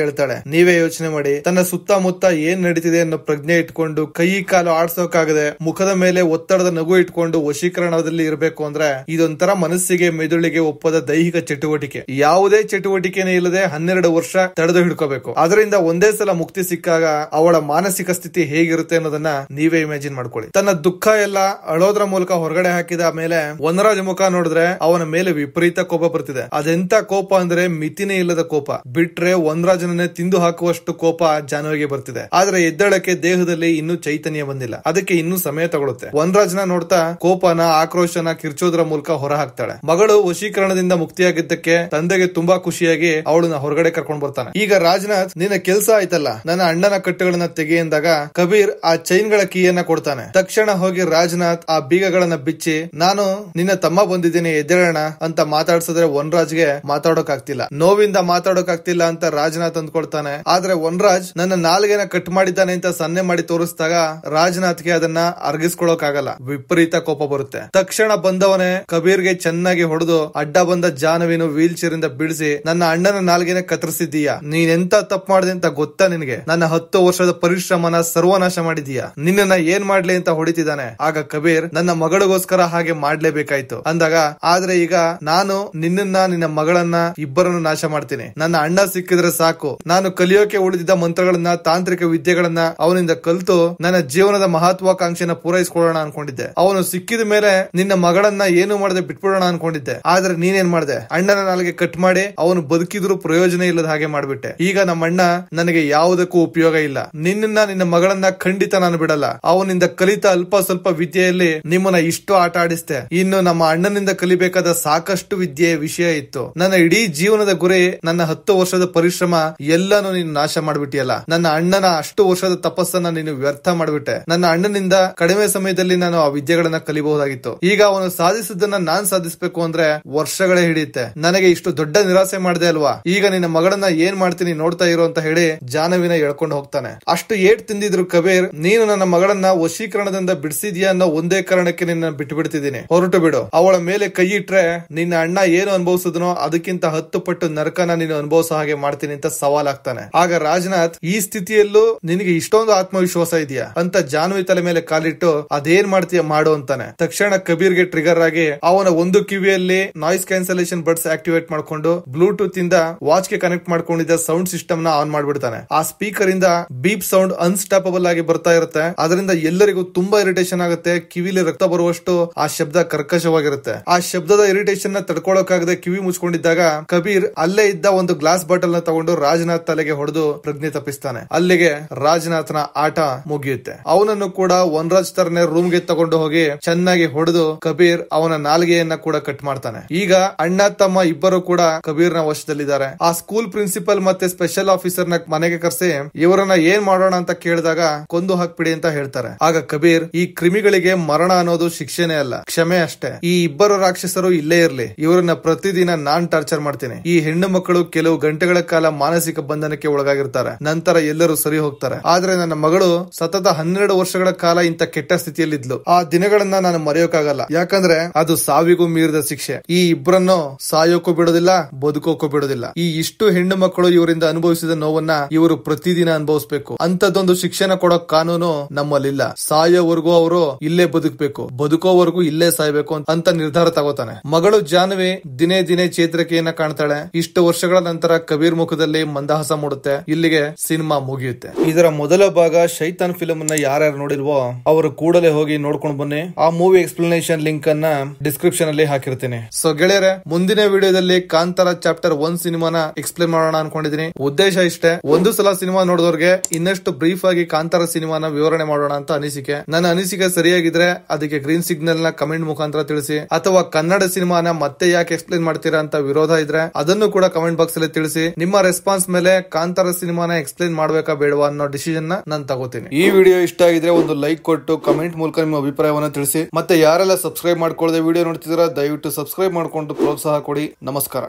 ಹೇಳ್ತಾಳೆ. ನೀವೇ ಯೋಚನೆ ಮಾಡಿ, ತನ್ನ ಸುತ್ತಮುತ್ತ ಏನ್ ನಡೀತಿದೆ ಅನ್ನೋ ಪ್ರಜ್ಞೆ ಇಟ್ಕೊಂಡು ಕೈ ಕಾಲು ಆಡ್ಸೋಕಾಗದೆ ಮುಖದ ಮೇಲೆ ಒತ್ತಡದ ನಗು ಇಟ್ಕೊಂಡು ವಶೀಕರಣದಲ್ಲಿ ಇರಬೇಕು ಅಂದ್ರೆ ಇದೊಂಥರ ಮನಸ್ಸಿಗೆ ಮೆದುಳಿಗೆ ಒಪ್ಪದ ದೈಹಿಕ ಚಟುವಟಿಕೆ. ಯಾವುದೇ ಚಟುವಟಿಕೆನೇ ಇಲ್ಲದೆ 12 ವರ್ಷ ತಡೆದು ಹಿಡ್ಕೋಬೇಕು. ಅದರಿಂದ ಒಂದೇ ಸಲ ಮುಕ್ತಿ ಸಿಕ್ಕಾಗ ಅವಳ ಮಾನಸಿಕ ಸ್ಥಿತಿ ಹೇಗಿರುತ್ತೆ ಅನ್ನೋದನ್ನ ನೀವೇ ಇಮ್ಯಾಜಿನ್ ಮಾಡ್ಕೊಳ್ಳಿ. ತನ್ನ ದುಃಖ ಎಲ್ಲ ಅಳೋದ್ರ ಮೂಲಕ ಹೊರಗಡೆ ಹಾಕಿದ ಮೇಲೆ ವನರಾಜ್ ಮುಖ ನೋಡಿದ್ರೆ ಅವನ ಮೇಲೆ ವಿಪರೀತ ಕೋಪ ಬರ್ತಿದೆ. ಅದೆಂತ ಕೋಪ ಅಂದ್ರೆ ಮಿತಿನೇ ಇಲ್ಲದ ಕೋಪ. ಬಿಟ್ರೆ ವನರಾಜನನ್ನೇ ತಿಂದು ಹಾಕುವಷ್ಟು ಕೋಪ ಜಾನವಿಗೆ ಬರ್ತಿದೆ. ಆದ್ರೆ ಎದ್ದಳಕ್ಕೆ ದೇಹದಲ್ಲಿ ಇನ್ನೂ ಚೈತನ್ಯ ಬಂದಿಲ್ಲ, ಅದಕ್ಕೆ ಇನ್ನೂ ಸಮಯ ತಗೊಳುತ್ತೆ. ವನರಾಜ್ನ ನೋಡ್ತಾ ಕೋಪನ, ಆಕ್ರೋಶನ ಕಿರ್ಚೋದ್ರ ಮೂಲಕ ಹೊರ ಹಾಕ್ತಾಳೆ. ಮಗಳು ವಶೀಕರಣದಿಂದ ಮುಕ್ತಿಯಾಗಿದ್ದಕ್ಕೆ ತಂದೆಗೆ ತುಂಬಾ ಖುಷಿಯಾಗಿ ಅವಳನ್ನ ಹೊರಗಡೆ ಕರ್ಕೊಂಡು ಬರ್ತಾನೆ. ಈಗ ರಾಜನಾಥ್ ನಿನ್ನ ಕೆಲ್ಸ ಆಯ್ತಲ್ಲ, ನನ್ನ ಅಣ್ಣನ ಕಟ್ಟುಗಳನ್ನ ತೆಗೆ ಎಂದಾಗ ಕಬೀರ್ ಆ ಚೈನ್ ಗಳ ಕೀಯನ್ನ ಕೊಡ್ತಾನೆ. ತಕ್ಷಣ ಹೋಗಿ ರಾಜನಾಥ್ ಆ ಬೀಗಗಳನ್ನ ಬಿಚ್ಚಿ ನಾನು ನಿನ್ನ ತಮ್ಮ ಬಂದಿದ್ದೀನಿ ಎದ್ದೇಳೋಣ ಅಂತ ಮಾತಾಡ್ಸಿದ್ರೆ ವನರಾಜ್ಗೆ ಮಾತಾಡೋಕ್ ಆಗ್ತಿಲ್ಲ. ನೋವಿಂದ ಮಾತಾಡೋಕ್ ಆಗ್ತಿಲ್ಲ ಅಂತ ರಾಜನಾಥ್ ಅಂದ್ಕೊಳ್ತಾನೆ. ಆದ್ರೆ ವನರಾಜ್ ನನ್ನ ನಾಲ್ಗೆನ ಕಟ್ ಮಾಡಿದ್ದಾನೆ ಅಂತ ಸನ್ನೆ ಮಾಡಿ ತೋರಿಸಿದಾಗ ರಾಜನಾಥ್ಗೆ ಅದನ್ನ ಅರ್ಗಿಸ್ಕೊಳಕ್ ಆಗಲ್ಲ. ವಿಪರೀತ ಕೋಪ ಬರುತ್ತೆ. ತಕ್ಷಣ ಬಂದವನೇ ಕಬೀರ್ಗೆ ಚೆನ್ನಾಗಿ ಹೊಡೆದು ಅಡ್ಡ ಬಂದ ಜಾನವಿನ ವೀಲ್ ಚೇರ್ ಇಂದ ಬಿಡಿಸಿ ನನ್ನ ಅಣ್ಣನ ನಾಲ್ಗೆನ ಕತ್ತರಿಸಿದ್ದೀಯಾ, ನೀನೆಂತ ತಪ್ಪು ಮಾಡಿದೆ ಅಂತ ಗೊತ್ತಾ ನಿನಗೆ, ನನ್ನ 10 ವರ್ಷದ ಪರಿಶ್ರಮನ ಸರ್ವನಾಶ ಮಾಡಿದೀಯಾ, ನಿನ್ನನ್ನ ಏನ್ ಮಾಡ್ಲಿ ಅಂತ ಹೊಡಿತಿದ್ದಾನೆ. ಆಗ ಕಬೀರ್ ನನ್ನ ಮಗಳಿಗೋಸ್ಕರ ಹಾಗೆ ಮಾಡ್ಲೇಬೇಕಾಯ್ತು ಅಂದಾಗ ಆದ್ರೆ ಈಗ ನಾನು ನಿನ್ನನ್ನ ನಿನ್ನ ಮಗಳನ್ನ ಇಬ್ಬರನ್ನು ನಾಶ ಮಾಡ್ತೀನಿ, ನನ್ನ ಅಣ್ಣ ಸಿಕ್ಕಿದ್ರೆ ಸಾಕು, ನಾನು ಕಲಿಯೋಕೆ ಉಳಿದಿದ್ದ ಮಂತ್ರಗಳನ್ನ, ತಾಂತ್ರಿಕ ವಿದ್ಯೆಗಳನ್ನ ಅವನಿಂದ ಕಲಿತು ನನ್ನ ಜೀವನದ ಮಹತ್ವಾಕಾಂಕ್ಷೆನ ಪೂರೈಸಿಕೊಳ್ಳೋಣ ಅನ್ಕೊಂಡಿದ್ದೆ. ಅವನು ಸಿಕ್ಕಿದ ಮೇಲೆ ನಿನ್ನ ಮಗಳನ್ನ ಏನು ಮಾಡದೆ ಬಿಟ್ಬಿಡೋಣ ಅನ್ಕೊಂಡಿದ್ದೆ. ಆದ್ರೆ ನೀನೇನ್ ಮಾಡ್ದೆ, ಅಣ್ಣನ ನಾಲ್ಗೆ ಕಟ್ ಮಾಡಿ ಅವನು ಬದುಕಿದ್ರು ಪ್ರಯೋಜನ ಇಲ್ಲದ ಹಾಗೆ ಮಾಡ್ಬಿಟ್ಟೆ. ಈಗ ನಮ್ಮ ಅಣ್ಣ ನನಗೆ ಯಾವುದಕ್ಕೂ ಉಪಯೋಗ ಇಲ್ಲ. ನಿನ್ನ ನಿನ್ನ ಮಗಳನ್ನ ಖಂಡಿತ ನಾನು ಬಿಡಲ್ಲ. ಅವನಿಂದ ಕಲಿತ ಅಲ್ಪ ಸ್ವಲ್ಪ ವಿದ್ಯೆಯಲ್ಲಿ ನಿಮ್ಮನ್ನ ಇಷ್ಟು ಆಟ ಆಡಿಸ್ತೆ. ಇನ್ನು ನಮ್ಮ ಅಣ್ಣನಿಂದ ಕಲಿಬೇಕಾದ ಸಾಕಷ್ಟು ವಿದ್ಯೆ ವಿಷಯ ಇತ್ತು. ನನ್ನ ಇಡೀ ಜೀವನದ ಗುರಿ, ನನ್ನ 10 ವರ್ಷದ ಪರಿಶ್ರಮ ಎಲ್ಲಾನು ನೀನು ನಾಶ ಮಾಡ್ಬಿಟ್ಟಿಯಲ್ಲ. ನನ್ನ ಅಣ್ಣನ ಅಷ್ಟು ವರ್ಷದ ತಪಸ್ಸನ್ನ ನೀನು ವ್ಯರ್ಥ ಮಾಡ್ಬಿಟ್ಟೆ. ನನ್ನ ಅಣ್ಣನಿಂದ ಕಡಿಮೆ ಸಮಯದಲ್ಲಿ ನಾನು ಆ ವಿದ್ಯೆಗಳನ್ನ ಕಲಿಬಹುದಾಗಿತ್ತು. ಈಗ ಅವನು ಸಾಧಿಸಿದ್ದನ್ನ ನಾನ್ ಸಾಧಿಸಬೇಕು ಅಂದ್ರೆ ವರ್ಷಗಳೇ ಹಿಡಿಯುತ್ತೆ. ನನಗೆ ಇಷ್ಟು ದೊಡ್ಡ ನಿರಾಸೆ ಮಾಡಿದೆ ಅಲ್ವಾ, ಈಗ ನಿನ್ನ ಮಗಳನ್ನ ಏನ್ ಮಾಡ್ತೀನಿ ನೋಡ್ತಾ ಇರೋ ಅಂತ ಹೇಳಿ ಜಾನವಿನ ಎಳ್ಕೊಂಡು ಹೋಗ್ತಾನೆ. ಅಷ್ಟು ಏಟ್ ತಿಂದಿದ್ರು ಕಬೀರ್, ನೀನು ನನ್ನ ಮಗಳನ್ನ ವಶೀಕರಣದಿಂದ ಬಿಡಿಸಿದ್ಯಾ ಅನ್ನೋ ಒಂದೇ ಕಾರಣಕ್ಕೆ ನಿನ್ನ ಬಿಟ್ಟು ಬಿಡ್ತಿದ್ದೀನಿ, ಹೊರಟು ಬಿಡು. ಅವಳ ಮೇಲೆ ಕೈ ಇಟ್ರೆ ನಿನ್ನ ಅಣ್ಣ ಏನು ಅನುಭವಿಸಿದ್ನೋ ಅದಕ್ಕಿಂತ 10 ಪಟ್ಟು ನರಕನ ನೀನು ಅನುಭವಿಸೋ ಹಾಗೆ ಮಾಡ್ತೀನಿ ಅಂತ ಸವಾಲಾಗ್ತಾನೆ. ಆಗ ರಾಜನಾಥ್ ಈ ಸ್ಥಿತಿಯಲ್ಲೂ ನಿನಗೆ ಇಷ್ಟೊಂದು ಆತ್ಮವಿಶ್ವಾಸ ಇದೆಯಾ ಅಂತ ಜಾನ್ವಿ ತಲೆ ಮೇಲೆ ಕಾಲಿಟ್ಟು ಅದೇನ್ ಮಾಡ್ತೀಯ ಮಾಡು ಅಂತಾನೆ. ತಕ್ಷಣ ಕಬೀರ್ಗೆ ಟ್ರಿಗರ್ ಆಗಿ ಅವನ ಒಂದು ಕಿವಿಯಲ್ಲಿ ನಾಯ್ಸ್ ಕ್ಯಾನ್ಸಲೇಷನ್ ಬಡ್ಸ್ ಆಕ್ಟಿವೇಟ್ ಮಾಡ್ಕೊಂಡು ಬ್ಲೂಟೂತ್ ಇಂದ ವಾಚ್ ಗೆ ಕನೆಕ್ಟ್ ಮಾಡ್ಕೊಂಡಿದ್ದ ಸೌಂಡ್ ಸಿಸ್ಟಮ್ ನ ಆನ್ ಮಾಡ್ಬಿಡ್ತಾನೆ. ಆ ಸ್ಪೀಕರ್ ಇಂದ ಬೀಪ್ ಸೌಂಡ್ ಅನ್ಸ್ಟಾಪಬಲ್ ಆಗಿ ಬರ್ತಾ ಇರುತ್ತೆ. ಅದರಿಂದ ಎಲ್ಲರಿಗೂ ತುಂಬಾ ಇರಿಟೇಷನ್ ಆಗುತ್ತೆ. ಕಿವಿಲಿ ರಕ್ತ ಬರುವಷ್ಟು ಆ ಶಬ್ದ ಕರ್ಕಶವಾಗಿರುತ್ತೆ. ಆ ಶಬ್ದದ ಇರಿಟೇಷನ್ ನ ತಡ್ಕೊಳಕಾಗದೆ ಕಿವಿ ಮುಚ್ಕೊಂಡಿದ್ದಾಗ ಕಬೀರ್ ಅಲ್ಲೇ ಇದ್ದ ಒಂದು ಗ್ಲಾಸ್ ಬಾಟಲ್ ನ ತಗೊಂಡು ರಾಜನಾಥ್ ತಲೆಗೆ ಹೊಡೆದು ಪ್ರಜ್ಞೆ ತಪ್ಪಿಸ್ತಾನೆ. ಅಲ್ಲಿಗೆ ರಾಜನಾಥ್ನ ಆಟ ಮುಗಿಯುತ್ತೆ. ಅವನನ್ನು ಕೂಡ ವನರಾಜ್ ತರನೇ ರೂಮ್ ಗೆ ತಗೊಂಡು ಹೋಗಿ ಚೆನ್ನಾಗಿ ಹೊಡೆದು ಕಬೀರ್ ಅವನ ನಾಲಿಗೆಯನ್ನ ಕೂಡ ಕಟ್ ಮಾಡ್ತಾನೆ. ಈಗ ಅಣ್ಣ ತಮ್ಮ ಇಬ್ಬರು ಕೂಡ ಕಬೀರ್ ನ ವಶದಲ್ಲಿದ್ದಾರೆ. ಆ ಸ್ಕೂಲ್ ಪ್ರಿನ್ಸಿಪಲ್ ಮತ್ತೆ ಸ್ಪೆಷಲ್ ಆಫೀಸರ್ ನ ಮನೆಗೆ ಕರೆಸಿ ಇವರನ್ನ ಏನ್ ಮಾಡೋಣ ಅಂತ ಕೇಳಿದಾಗ ಕೊಂದು ಹಾಕ್ಬಿಡಿ ಅಂತ ಹೇಳ್ತಾರೆ. ಆಗ ಕಬೀರ್, ಈ ಕ್ರಿಮಿಗಳಿಗೆ ಮರಣ ಅನ್ನೋದು ಶಿಕ್ಷೆನೇ ಅಲ್ಲ, ಕ್ಷಮೆ ಅಷ್ಟೇ. ಈ ಇಬ್ಬರು ರಾಕ್ಷಸರು ಇಲ್ಲೇ ಇರ್ಲಿ, ಇವರನ್ನ ಪ್ರತಿದಿನ ನಾನ್ ಟಾರ್ಚರ್ ಮಾಡ್ತೀನಿ. ಈ ಹೆಣ್ಣು ಮಕ್ಕಳು ಕೆಲವು ಗಂಟೆಗಳ ಕಾಲ ಮಾನಸಿಕ ಬಂಧನಕ್ಕೆ ಒಳಗಾಗಿರ್ತಾರೆ, ನಂತರ ಎಲ್ಲರೂ ಸರಿ ಹೋಗ್ತಾರೆ. ಆದ್ರೆ ನನ್ನ ಮಗಳು ಸತತ 12 ವರ್ಷಗಳ ಕಾಲ ಇಂತ ಕೆಟ್ಟ ಸ್ಥಿತಿಯಲ್ಲಿದ್ಲು. ಆ ದಿನಗಳನ್ನ ನಾನು ಮರೆಯೋಕಾಗಲ್ಲ, ಯಾಕಂದ್ರೆ ಅದು ಸಾವಿಗೂ ಮೀರಿದ ಶಿಕ್ಷೆ. ಈ ಇಬ್ಬರನ್ನು ಸಾಯೋಕ್ಕೂ ಬಿಡೋದಿಲ್ಲ, ಬದುಕೋಕ್ಕೂ ಬಿಡೋದಿಲ್ಲ. ಈ ಇಷ್ಟು ಹೆಣ್ಣು ಮಕ್ಕಳು ಇವರಿಂದ ಅನುಭವಿಸಿದ ನೋವನ್ನ ಇವರು ಪ್ರತಿದಿನ ಅನುಭವಿಸಬೇಕು. ಅಂತದೊಂದು ಶಿಕ್ಷೆನ ಕೊಡೋ ಕಾನೂನು ನಮ್ಮಲ್ಲಿಲ್ಲ. ಸಾಯೋವರೆಗೂ ಅವರು ಇಲ್ಲೇ ಬದುಕಬೇಕು, ಬದುಕೋವರೆಗೂ ಇಲ್ಲೇ ಸಾಯ್ಬೇಕು ಅಂತ ನಿರ್ಧಾರ ತಗೋತಾನೆ. ಮಗಳು ಜಾನ್ವಿ ದಿನೇ ದಿನೇ ಚೇತರಿಕೆಯನ್ನ ಕಾಣ್ತಾಳೆ. ಇಷ್ಟು ವರ್ಷಗಳ ನಂತರ ಕಬೀರ್ ಮುಖದಲ್ಲಿ ಮಂದಹಾಸ ಮೂಡುತ್ತೆ. ಇಲ್ಲಿಗೆ ಸಿನಿಮಾ ಮುಗಿಯುತ್ತೆ. ಇದರ ಮೊದಲ ಭಾಗ ಶೈತಾನ್ ಫಿಲ್ಮ್ ಅನ್ನ ಯಾರ್ಯಾರು ನೋಡಿಲ್ವೋ ಅವರು ಕೂಡಲೇ ಹೋಗಿ ನೋಡ್ಕೊಂಡು ಬನ್ನಿ. ಆ ಮೂವಿ ಎಕ್ಸ್ಪ್ಲನೇಷನ್ ಲಿಂಕ್ ಅನ್ನ ಡಿಸ್ಕ್ರಿಪ್ಷನ್ ಅಲ್ಲಿ ಹಾಕಿರ್ತೀನಿ. ಸೊ ಗೆಳೆಯರೆ, ಮುಂದಿನ ವಿಡಿಯೋದಲ್ಲಿ ಕಾಂತಾರ ಚಾಪ್ಟರ್ 1 ಸಿನಿಮಾನ ಎಕ್ಸ್ಪ್ಲೇನ್ ಮಾಡೋಣ ಅನ್ಕೊಂಡಿದೀನಿ. ಉದ್ದೇಶ ಇಷ್ಟೇ, ಒಂದು ಸಲ ಸಿನಿಮಾ ನೋಡಿದವ್ರಿಗೆ ಇನ್ನಷ್ಟು ಬ್ರೀಫ್ ಆಗಿ ಕಾಂತಾರ ಸಿನಿಮಾನ ವಿವರಣೆ ಮಾಡೋಣ ಅಂತ ಅನಿಸಿಕೆ. ನನ್ನ ಅನಿಸಿಕೆ ಸರಿಯಾಗಿದ್ರೆ ಅದಕ್ಕೆ ಗ್ರೀನ್ ಸಿಗ್ನಲ್ ನ ಕಮೆಂಟ್ ಮುಖಾಂತರ ತಿಳಿಸಿ, ಅಥವಾ ಕನ್ನಡ ಸಿನಿಮಾನ ಮತ್ತೆ ಯಾಕೆ ಎಕ್ಸ್ಪ್ಲೇನ್ ಮಾಡ್ತೀರಾ ಅಂತ ವಿರೋಧ ಇದ್ರೆ ಅದನ್ನು ಕೂಡ ಕಮೆಂಟ್ ಬಾಕ್ಸ್ ಅಲ್ಲಿ ತಿಳಿಸಿ. ನಿಮ್ಮ ರೆಸ್ಪಾನ್ಸ್ ಮೇಲೆ ಕಾಂತಾರ ಸಿನಿಮಾನ ಎಕ್ಸ್ಪ್ಲೇನ್ ಮಾಡ್ಬೇಕಾ ಬೇಡವಾ ಅನ್ನೋ ಡಿಸಿಷನ್ ನಾನು ತಗೋತೀನಿ. ಈ ವಿಡಿಯೋ ಇಷ್ಟ ಆಗಿದ್ರೆ ಒಂದು ಲೈಕ್ ಕೊಟ್ಟು ಕಮೆಂಟ್ ಮೂಲಕ ನಿಮ್ಮ ಅಭಿಪ್ರಾಯವನ್ನು ತಿಳಿಸಿ. ಮತ್ತೆ ಯಾರೆಲ್ಲ ಸಬ್ಸ್ಕ್ರೈಬ್ ಮಾಡ್ಕೊಳ್ಳದೆ ವಿಡಿಯೋ ನೋಡ್ತಿದ್ದೀರಾ ದಯವಿಟ್ಟು ಸಬ್ಸ್ಕ್ರೈಬ್ ಮಾಡ್ಕೊಂಡು ಪ್ರೋತ್ಸಾಹ ಕೊಡಿ. ನಮಸ್ಕಾರ.